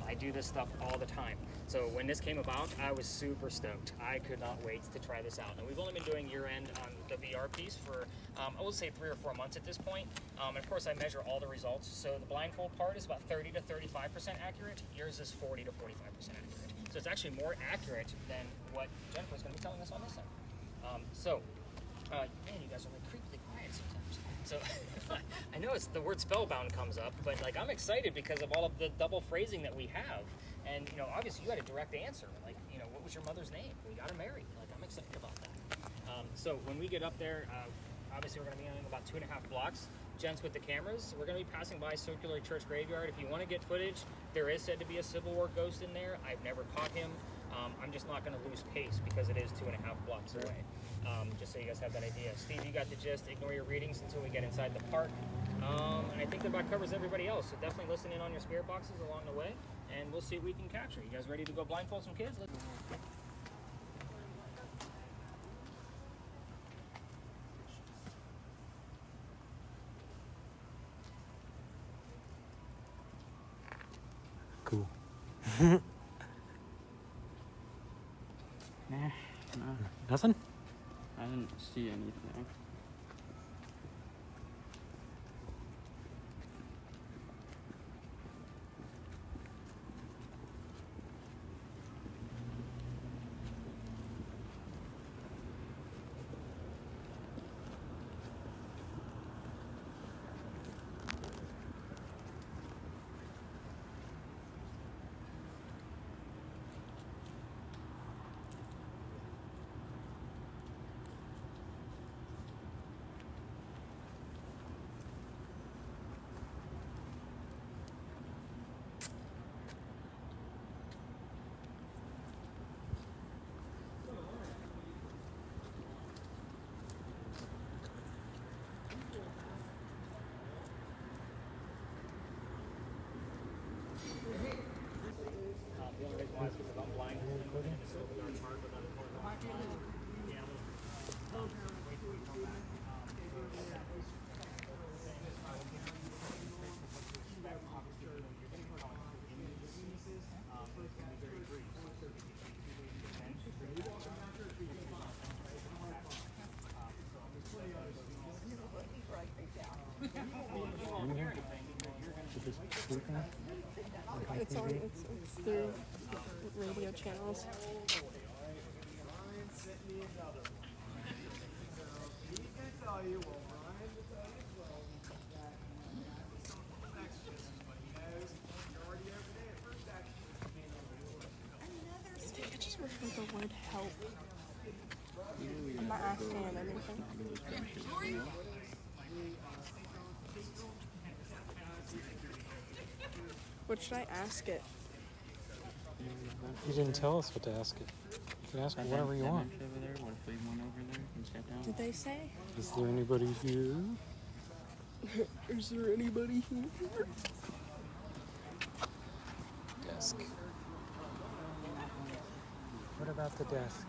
I do this stuff all the time. So when this came about, I was super stoked. I could not wait to try this out. And we've only been doing year-end on the VR piece for, I would say 3 or 4 months at this point. And of course, I measure all the results. So the blindfold part is about 30 to 35% accurate. Yours is 40 to 45% accurate. So it's actually more accurate than what Jennifer's going to be telling us on this side. Man, you guys are like creepily quiet sometimes. So I know it's the word spellbound comes up, but like I'm excited because of all of the double phrasing that we have. And you know, obviously you had a direct answer. Like, you know, what was your mother's name? We got her married. Like, I'm excited about that. So when we get up there, obviously we're going to be on about 2.5 blocks. Gents with the cameras, we're going to be passing by Circular Church Graveyard. If you want to get footage, there is said to be a Civil War ghost in there. I've never caught him. I'm just not going to lose pace because it is 2.5 blocks away. Just so you guys have that idea. Steve, you got the gist. Ignore your readings until we get inside the park. And I think that about covers everybody else. So definitely listen in on your spirit boxes along the way, and we'll see what we can capture. You guys ready to go blindfold some kids? Let's go. Cool. Nah, no, Nothing? I didn't see anything. The only reason why is because I'm blind. It's a little dark park, but yeah, wait till we come back. It's on. It's through radio channels. I think I just wish for the word help. I'm not asking him anything. What should I ask it? You didn't tell us what to ask it. You can ask whatever you want. Over there. What if we went over there and sat down? Did they say? Is there anybody here? Is there anybody here? Desk. What about the desk?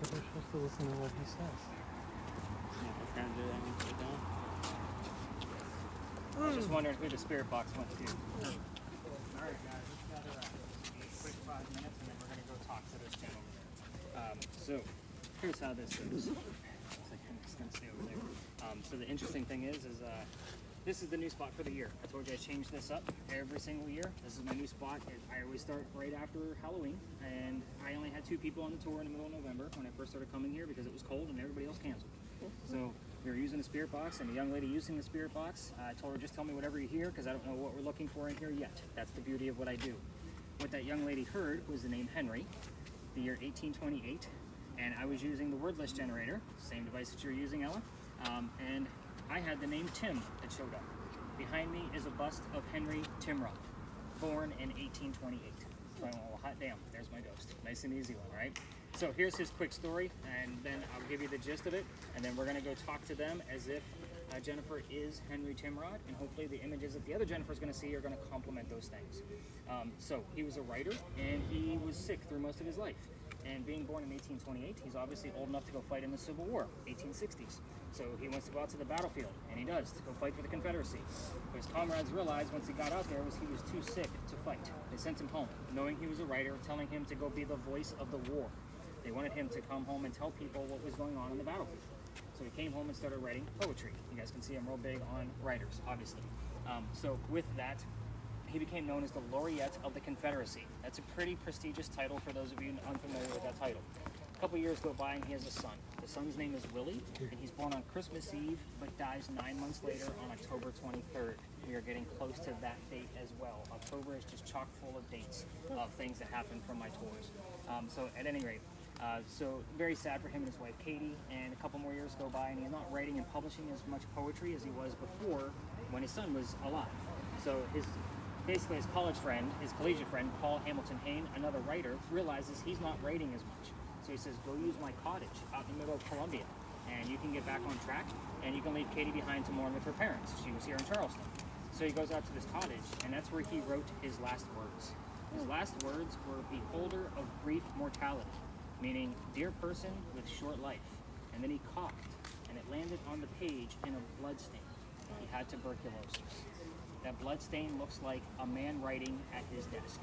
Because we're supposed to listen to what he says. Yeah, we're trying to do that and sit down. I was just wondering who the spirit box went to. All right, guys, let's gather up. Quick 5 minutes, and then we're gonna go talk to this gentleman. So here's how this goes. Looks like I'm just gonna stay over there. So the interesting thing is this is the new spot for the year. I told you I changed this up every single year. This is my new spot. I always start right after Halloween, and I only had 2 people on the tour in the middle of November when I first started coming here because it was cold and everybody else canceled. So we were using the spirit box, and the young lady using the spirit box, I told her, just tell me whatever you hear because I don't know what we're looking for in here yet. That's the beauty of what I do. What that young lady heard was the name Henry, the year 1828, and I was using the word list generator, same device that you're using, Ella, and I had the name Tim that showed up. Behind me is a bust of Henry Timrod, born in 1828. So I went, well, hot damn, there's my ghost. Nice and easy one, right? So here's his quick story, and then I'll give you the gist of it, and then we're gonna go talk to them as if Jennifer is Henry Timrod, and hopefully the images that the other Jennifer's gonna see are gonna complement those things. So he was a writer, and he was sick through most of his life. And being born in 1828, he's obviously old enough to go fight in the Civil War, 1860s. So he wants to go out to the battlefield, and he does, to go fight for the Confederacy. But his comrades realized once he got out there he was too sick to fight. They sent him home, knowing he was a writer, telling him to go be the voice of the war. They wanted him to come home and tell people what was going on the battlefield. So he came home and started writing poetry. You guys can see I'm real big on writers, obviously. So with that, he became known as the Laureate of the Confederacy. That's a pretty prestigious title for those of you unfamiliar with that title. A couple years go by and he has a son. The son's name is Willie, and he's born on Christmas Eve, but dies 9 months later on October 23rd. We are getting close to that date as well. October is just chock full of dates of things that happen from my tours. So at any rate, so very sad for him and his wife Katie, and a couple more years go by and he's not writing and publishing as much poetry as he was before when his son was alive. So basically his college friend, his collegiate friend, Paul Hamilton Hayne, another writer, realizes he's not writing as much. So he says, go use my cottage out in the middle of Columbia, and you can get back on track, and you can leave Katie behind to mourn with her parents. She was here in Charleston. So he goes out to this cottage, and that's where he wrote his last words. His last words were, beholder of brief mortality, meaning dear person with short life. And then he coughed, and it landed on the page in a blood stain. He had tuberculosis. That blood stain looks like a man writing at his desk.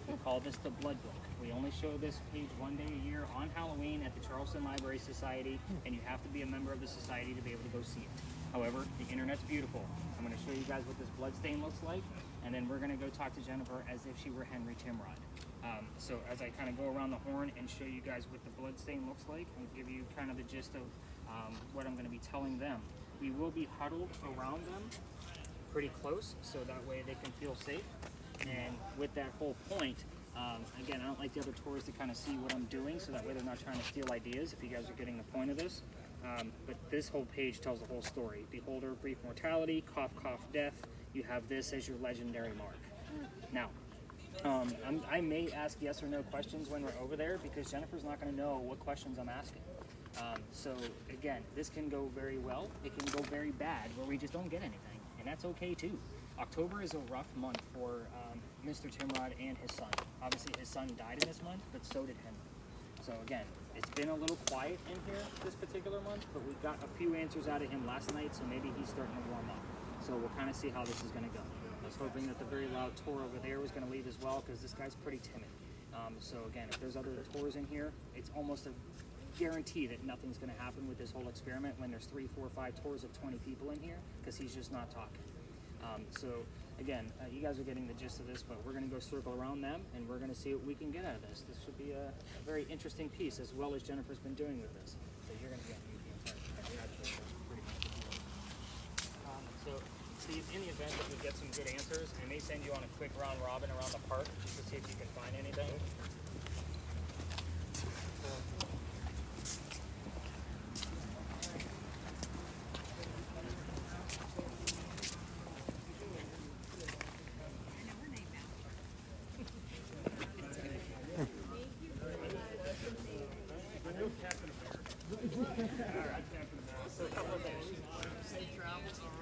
We call this the blood book. We only show this page one day a year on Halloween at the Charleston Library Society, and you have to be a member of the society to be able to go see it. However, the internet's beautiful. I'm going to show you guys what this blood stain looks like, and then we're going to go talk to Jennifer as if she were Henry Timrod. So as I kind of go around the horn and show you guys what the blood stain looks like, and give you kind of the gist of what I'm going to be telling them. We will be huddled around them pretty close, so that way they can feel safe. And with that whole point, again, I don't like the other tours to kind of see what I'm doing, so that way they're not trying to steal ideas, if you guys are getting the point of this. But this whole page tells the whole story. Beholder, brief mortality, cough, cough, death. You have this as your legendary mark. Now, I may ask yes or no questions when we're over there, because Jennifer's not going to know what questions I'm asking. So again, this can go very well. It can go very bad, where we just don't get anything. And that's okay too. October is a rough month for Mr. Timrod and his son. Obviously his son died in this month, but so did Henry. So again, it's been a little quiet in here this particular month, but we got a few answers out of him last night, so maybe he's starting to warm up. So we'll kind of see how this is going to go. I was hoping that the very loud tour over there was going to leave as well, because this guy's pretty timid. So again, if there's other tours in here, it's almost a guarantee that nothing's going to happen with this whole experiment when there's 3, 4, 5 tours of 20 people in here, because he's just not talking. So again, you guys are getting the gist of this, but we're going to go circle around them, and we're going to see what we can get out of this. This should be a very interesting piece, as well as Jennifer's been doing with this. So you're going to get the entire so Steve, in the event that we get some good answers, I may send you on a quick round robin around the park just to see if you can find anything.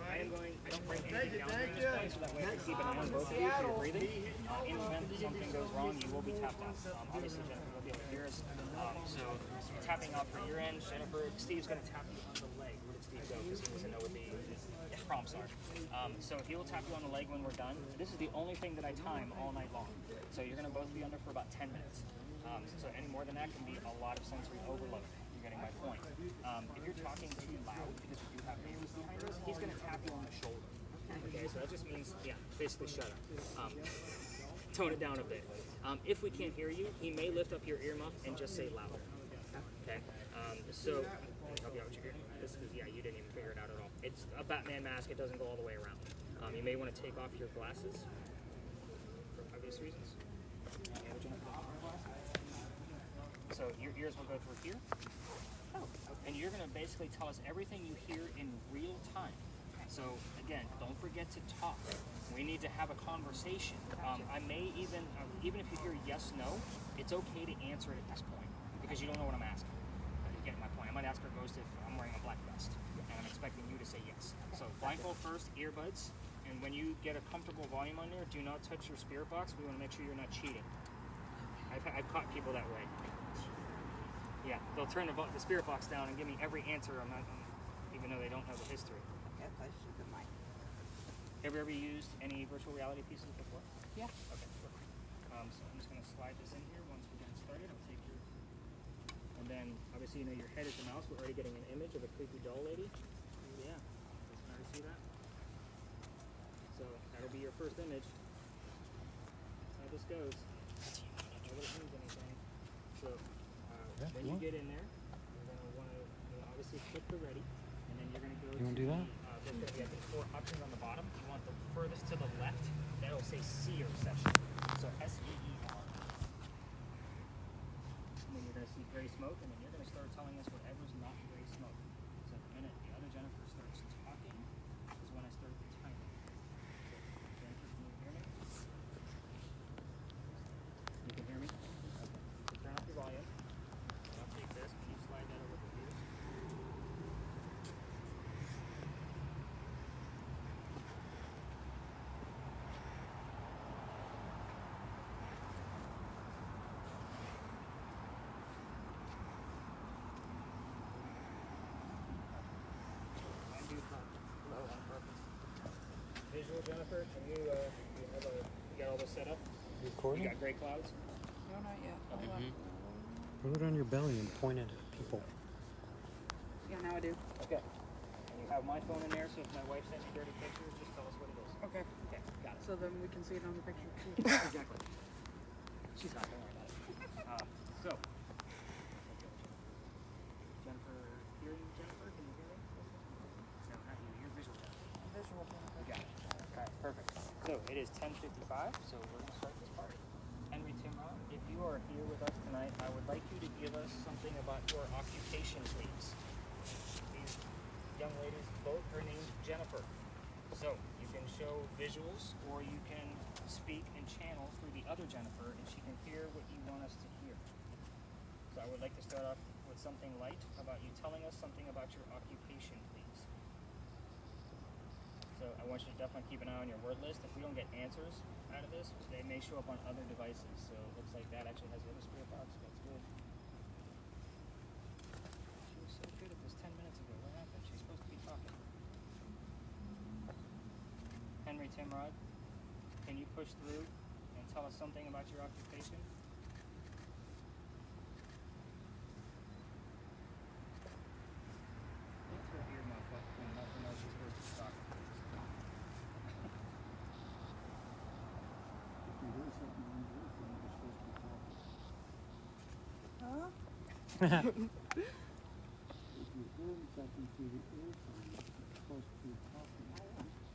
I don't bring anything down during this point, so that way I can keep an eye on both of you if you're breathing. In the event that something goes wrong, you will be tapped out. Obviously, Jennifer will be able to hear us. So tapping out for your end, Jennifer, Steve's going to tap you on the leg. Where did Steve go? Because he doesn't know what the prompts are. So he will tap you on the leg when we're done. This is the only thing that I time all night long. So you're going to both be under for about 10 minutes. So any more than that can be a lot of sensory overload. You're getting my point. If you're talking too loud, because we do have neighbors behind us, he's going to tap you on the shoulder. Okay, so that just means, yeah, basically shut up. Tone it down a bit. If we can't hear you, he may lift up your earmuff and just say louder. Okay? So, let me help you out with your hearing. This is, yeah, you didn't even figure it out at all. It's a Batman mask, it doesn't go all the way around. You may want to take off your glasses for obvious reasons. Yeah, would you like to take off your glasses? So, your ears will go through here. And you're going to basically tell us everything you hear in real time. So again, don't forget to talk. We need to have a conversation. I may even if you hear yes, no, it's okay to answer it at this point because you don't know what I'm asking. You get my point. I might ask our ghost if I'm wearing a black vest, and I'm expecting you to say yes. So blindfold first, earbuds, and when you get a comfortable volume on there, do not touch your spirit box. We want to make sure you're not cheating. I've caught people that way. Yeah, they'll turn the spirit box down and give me every answer. Even though they don't know the history. Yes, I should have mine. Have you ever used any virtual reality pieces before? Yeah. Okay, perfect. So I'm just going to slide this in here once we get started. I'll take your... And then, obviously, you know your head is the mouse. We're already getting an image of a creepy doll lady. Yeah. Let's already see that. So that'll be your first image. That's how this goes. Not that it means anything. So when you get in there, you're going to want to obviously click the ready. And then you're going to go You want to do that? there's going to be, I think, 4 options on the bottom. You want the furthest to the left. That'll say seer session. So S-E-E-R. And then you're going to see gray smoke, and then you're going to start telling us whatever's not gray smoke. So the minute the other Jennifer starts talking is when I start the timer. So, Jennifer, can you hear me? You can hear me? Okay. So turn off your volume. I'll take this. Can you slide that over the ears? Visual, Jennifer, can you, you got all this set up? You Recording? got gray clouds? No, not yet. Hold on. Put it on your belly and point it at people. Yeah, now I do. Okay. And you have my phone in there, so if my wife sends you dirty pictures, just tell us what it is. Okay. Okay, got it. So then we can see it on the picture too. Exactly. She's not, don't worry about it. So. Jennifer, hearing Jennifer, can you hear me? No, not you, you're visual Jennifer. Visual. You got it. Alright, perfect. So it is 10:55, so we're going to start this party. Henry Timrod, if you are here with us tonight, I would like you to give us something about your occupation, please. These young ladies, both are named Jennifer. So you can show visuals, or you can speak and channel through the other Jennifer, and she can hear what you want us to hear. So I would like to start off with something light about you telling us something about your occupation, please. So I want you to definitely keep an eye on your word list. If we don't get answers out of this, they may show up on other devices. So it looks like that actually has the other spirit box. That's good. She was so good at this 10 minutes ago. What happened? She's supposed to be talking. Henry Timrod, can you push through and tell us something about your occupation? Lift her earmuff up and let her know she's supposed to be talking.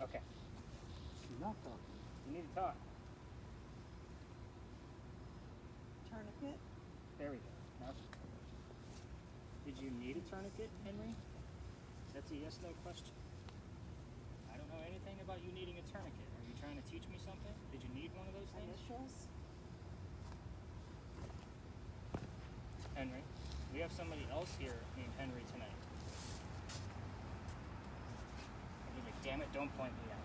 Okay. You're not talking. You need to talk. Tourniquet. There we go. Now did you need a tourniquet, Henry? That's a yes/no question. I don't know anything about you needing a tourniquet. Are you trying to teach me something? Did you need one of those things? Initials. Henry, we have somebody else here named Henry tonight. Damn it, don't point me out.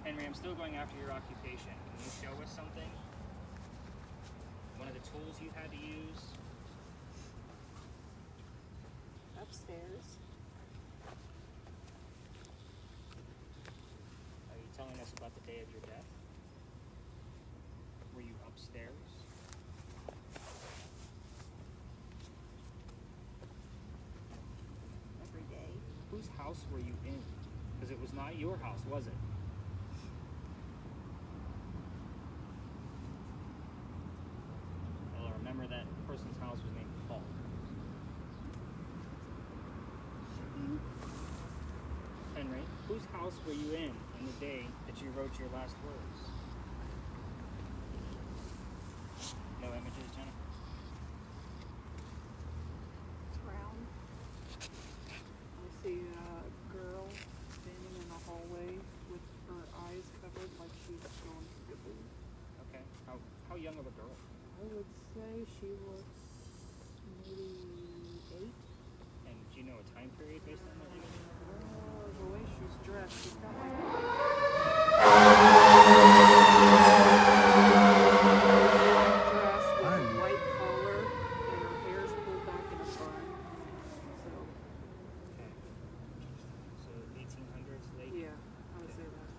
Henry, I'm still going after your occupation. Can you show us something? One of the tools you had to use? Upstairs. Are you telling us about the day of your death? Were you upstairs? Every day. Whose house were you in? Because it was not your house, was it? Well, remember that person's house was named Paul. Henry, whose house were you in on the day that you wrote your last words? No images, Jenna? Brown. I see a girl standing in a hallway with her eyes covered like she's going to the booth. Okay. How young of a girl? I would say she looks maybe 8. And do you know a time period based on that image? The way she's dressed, she's got like dressed with a white collar and her hair's pulled back in a bun. So, Okay. So 1800s, late? yeah, I would say that.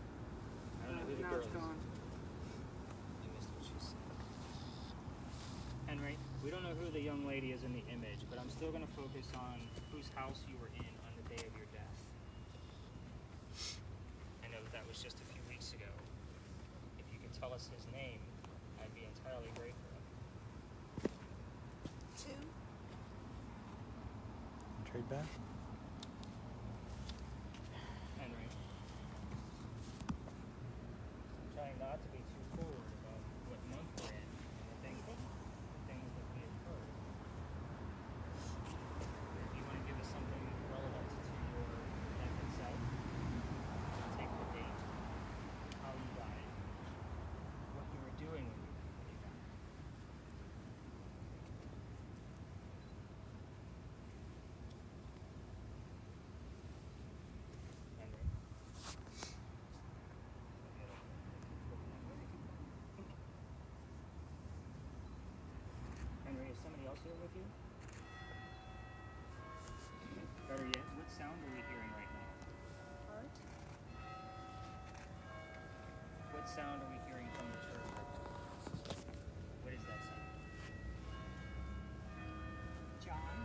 I don't know who the Now girl it's is. gone. I missed what she said. Henry, we don't know who the young lady is in the image, but I'm still going to focus on whose house you were in on the day of your death. I know that was just a few weeks ago. If you could tell us his name, I'd be entirely grateful. 2. Trade back? Henry. I'm trying not to be too forward about what month we're in and the things that we have heard. If you want to give us something relevant to your death itself, take the date, how you died, what you were doing when you died. Henry. Henry, is somebody else here with you? Better yet, what sound are we hearing right now? What sound are we hearing from the church right now? What is that sound? John?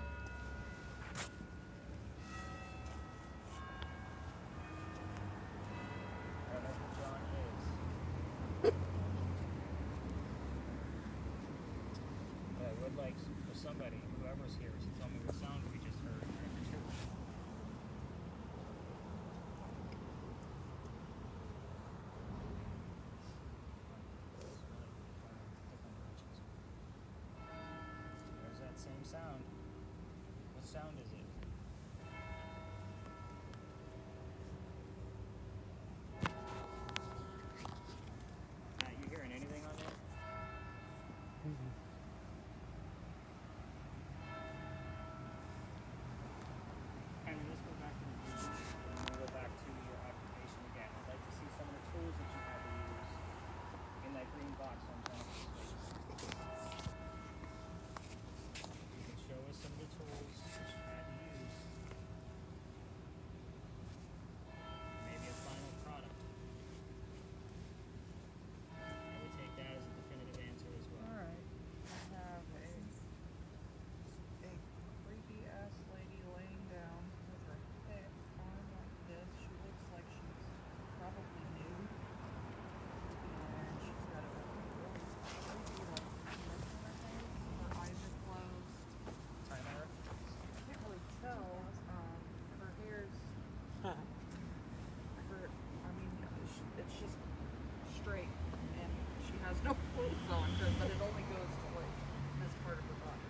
I don't know who John is. But I would like for somebody, whoever's here, to tell me what sound we just heard at the church. There's that same sound. What sound is it? Matt, you hearing anything on there? Henry, let's go back to the beginning. And we'll go back to your occupation again. I'd like to see some of the tools that you had to use in that green box on Jennifer's face. You can show us some of the tools that you had to use. Maybe a final product. I would take that as a definitive answer as well. Alright. I have a creepy ass lady laying down with her head on like this. She looks like she's probably new. And she's got a really creepy like mist in her face. Her eyes are closed. Time error? I can't really tell. Her hair's it's just straight and she has no clothes on, but it only goes to like this part of her body.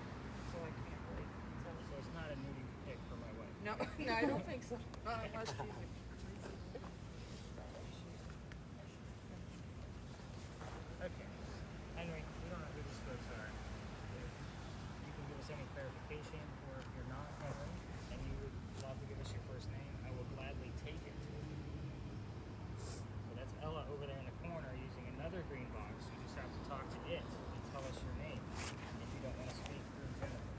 So I can't really tell. So it's not a nudie pic for my wife. No, no, I don't think so. Not unless she's like Okay. Henry, we don't know who these folks are. If you can give us any clarification, or if you're not Henry and you would love to give us your first name, I will gladly take it. So that's Ella over there in the corner using another green box. You just have to talk to it and tell us your name if you don't want to speak through Jennifer.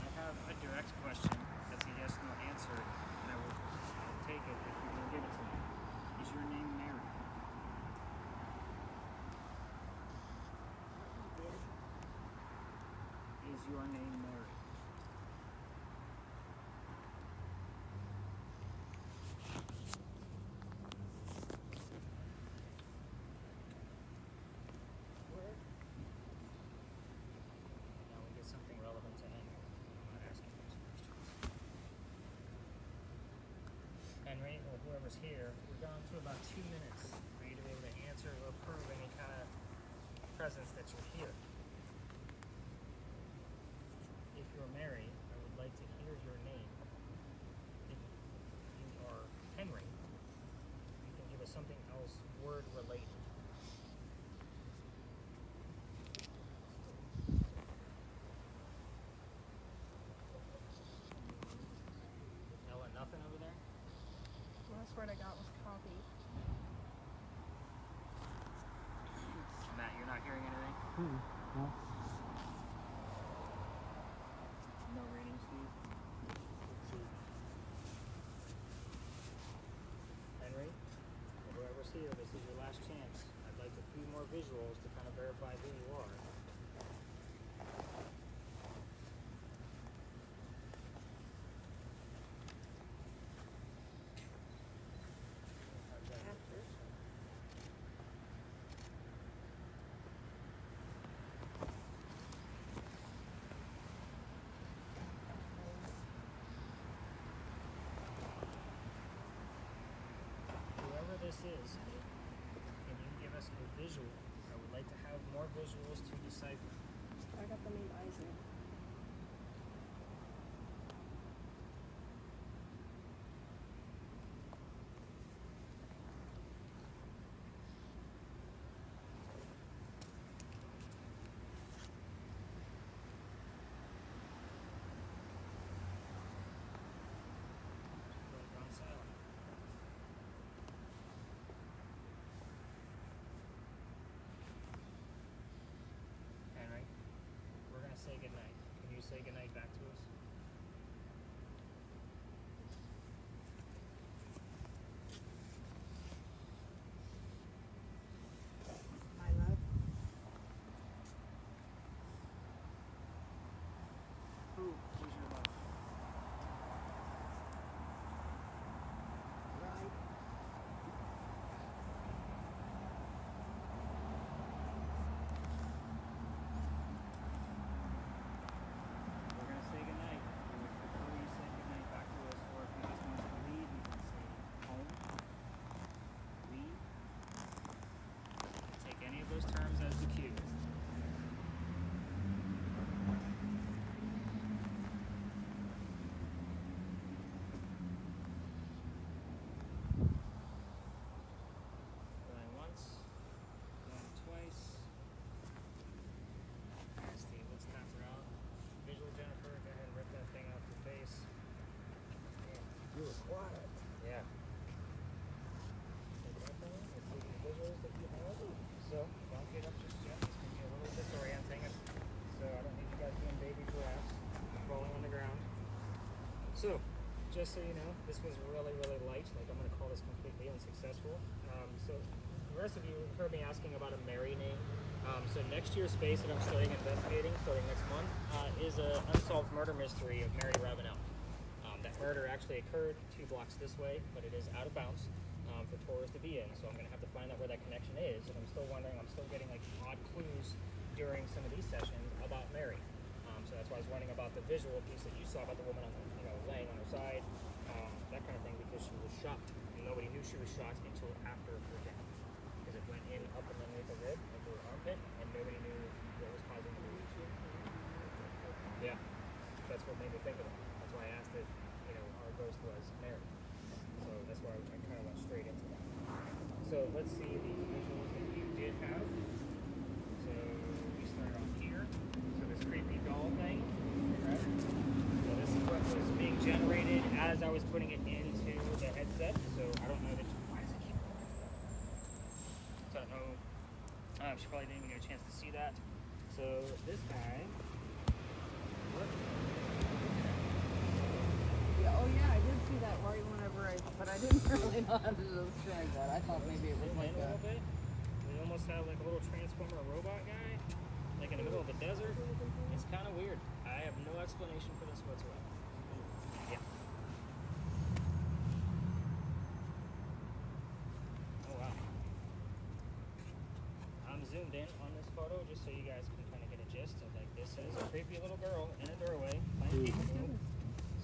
I have a direct question that's a yes/no answer, and I'll take it if you will give it to me. Is your name Mary? whoever's here, we're going to about 2 minutes for you to be able to answer or prove any kind of presence that you're here. If you're married, I would like to hear your name. If you are Henry, you can give us something else word related. Ella, nothing over there? The last word I got was copy. Matt, you're not hearing anything? No. No reading, Steve? Henry, or whoever's here, this is your last chance. I'd like a few more visuals to kind of verify who you are. Whoever this is, can you give us a visual? I would like to have more visuals to decipher. I got the name Isaac. Gone silent. Henry, we're gonna say goodnight. Can you say goodnight back to us? My love. Who's your love? Right. We're gonna say goodnight. We would prefer you say goodnight back to us, or if you just want us to leave, you can say home, leave. Take any of those terms as the cue. Going once, going twice. Alright, Steve, let's tap her out. Visual Jennifer, go ahead and rip that thing off your face. You were quiet. Yeah. Take that thing, let's see the visuals that you have. So, don't get up just yet. It's gonna be a little disorienting. So I don't need you guys doing baby giraffes, falling on the ground. So, just so you know, this was really, really light. Like, I'm gonna call this completely unsuccessful. So the rest of you heard me asking about a Mary name. So next year's space that I'm starting investigating, starting next month, is an unsolved murder mystery of Mary Ravenel. That murder actually occurred 2 blocks this way, but it is out of bounds for tourists to be in. So I'm going to have to find out where that connection is. And I'm still wondering, I'm still getting like odd clues during some of these sessions about Mary. So that's why I was wondering about the visual piece that you saw about the woman on the, laying on her side, that kind of thing, because she was shot. And nobody knew she was shot until after her death, because it went in up underneath the rib, into her armpit, and nobody knew what was causing the bleed. Yeah, that's what made me think of it. That's why I asked if, our ghost was Mary. So that's why I kind of went straight into that. So let's see the visuals that you did have. So we started off here. So this creepy doll thing. Right? So this is what was being generated as I was putting it into the headset. So I don't know that. Why does it keep going like that? So I don't know. She probably didn't even get a chance to see that. So this guy. Yeah, oh yeah, I did see that right whenever but I didn't really know how to describe that. I thought maybe it was Zoom like in a little bit. We almost have like a little transformer robot guy, like in the middle of the desert. It's kind of weird. I have no explanation for this whatsoever. Yeah. Oh wow. I'm zoomed in on this photo just so you guys can kind of get a gist of like this is a creepy little girl in a doorway playing peekaboo.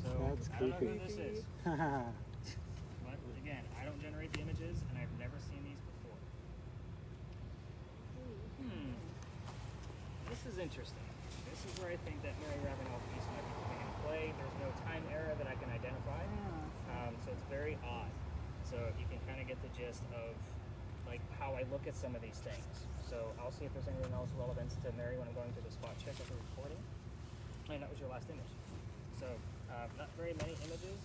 So That's I don't know who creepy. this is. But again, I don't is interesting. This is where I think that Mary Ravenel piece might be coming into play. There's no time error that I can identify. So it's very odd. So you can kind of get the gist of like how I look at some of these things. So I'll see if there's anything else relevant to Mary when I'm going through the spot check of the recording. And that was your last image. So not very many images,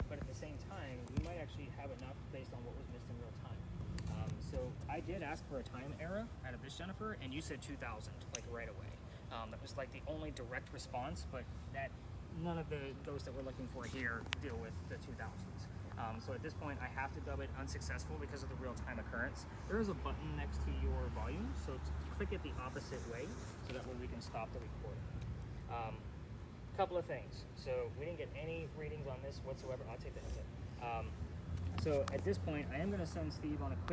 but at the same time, we might actually have enough based on what was missed in real time. So I did ask for a time error out of this, Jennifer, and you said 2000, like right away. That was like the only direct response, but that none of those that we're looking for here deal with the 2000s. So at this point, I have to dub it unsuccessful because of the real-time occurrence. There is a button next to your volume, so click it the opposite way, so that way we can stop the recording. Couple of things. So we didn't get any readings on this whatsoever. I'll take the headset. So at this point, I am going to send Steve on a quick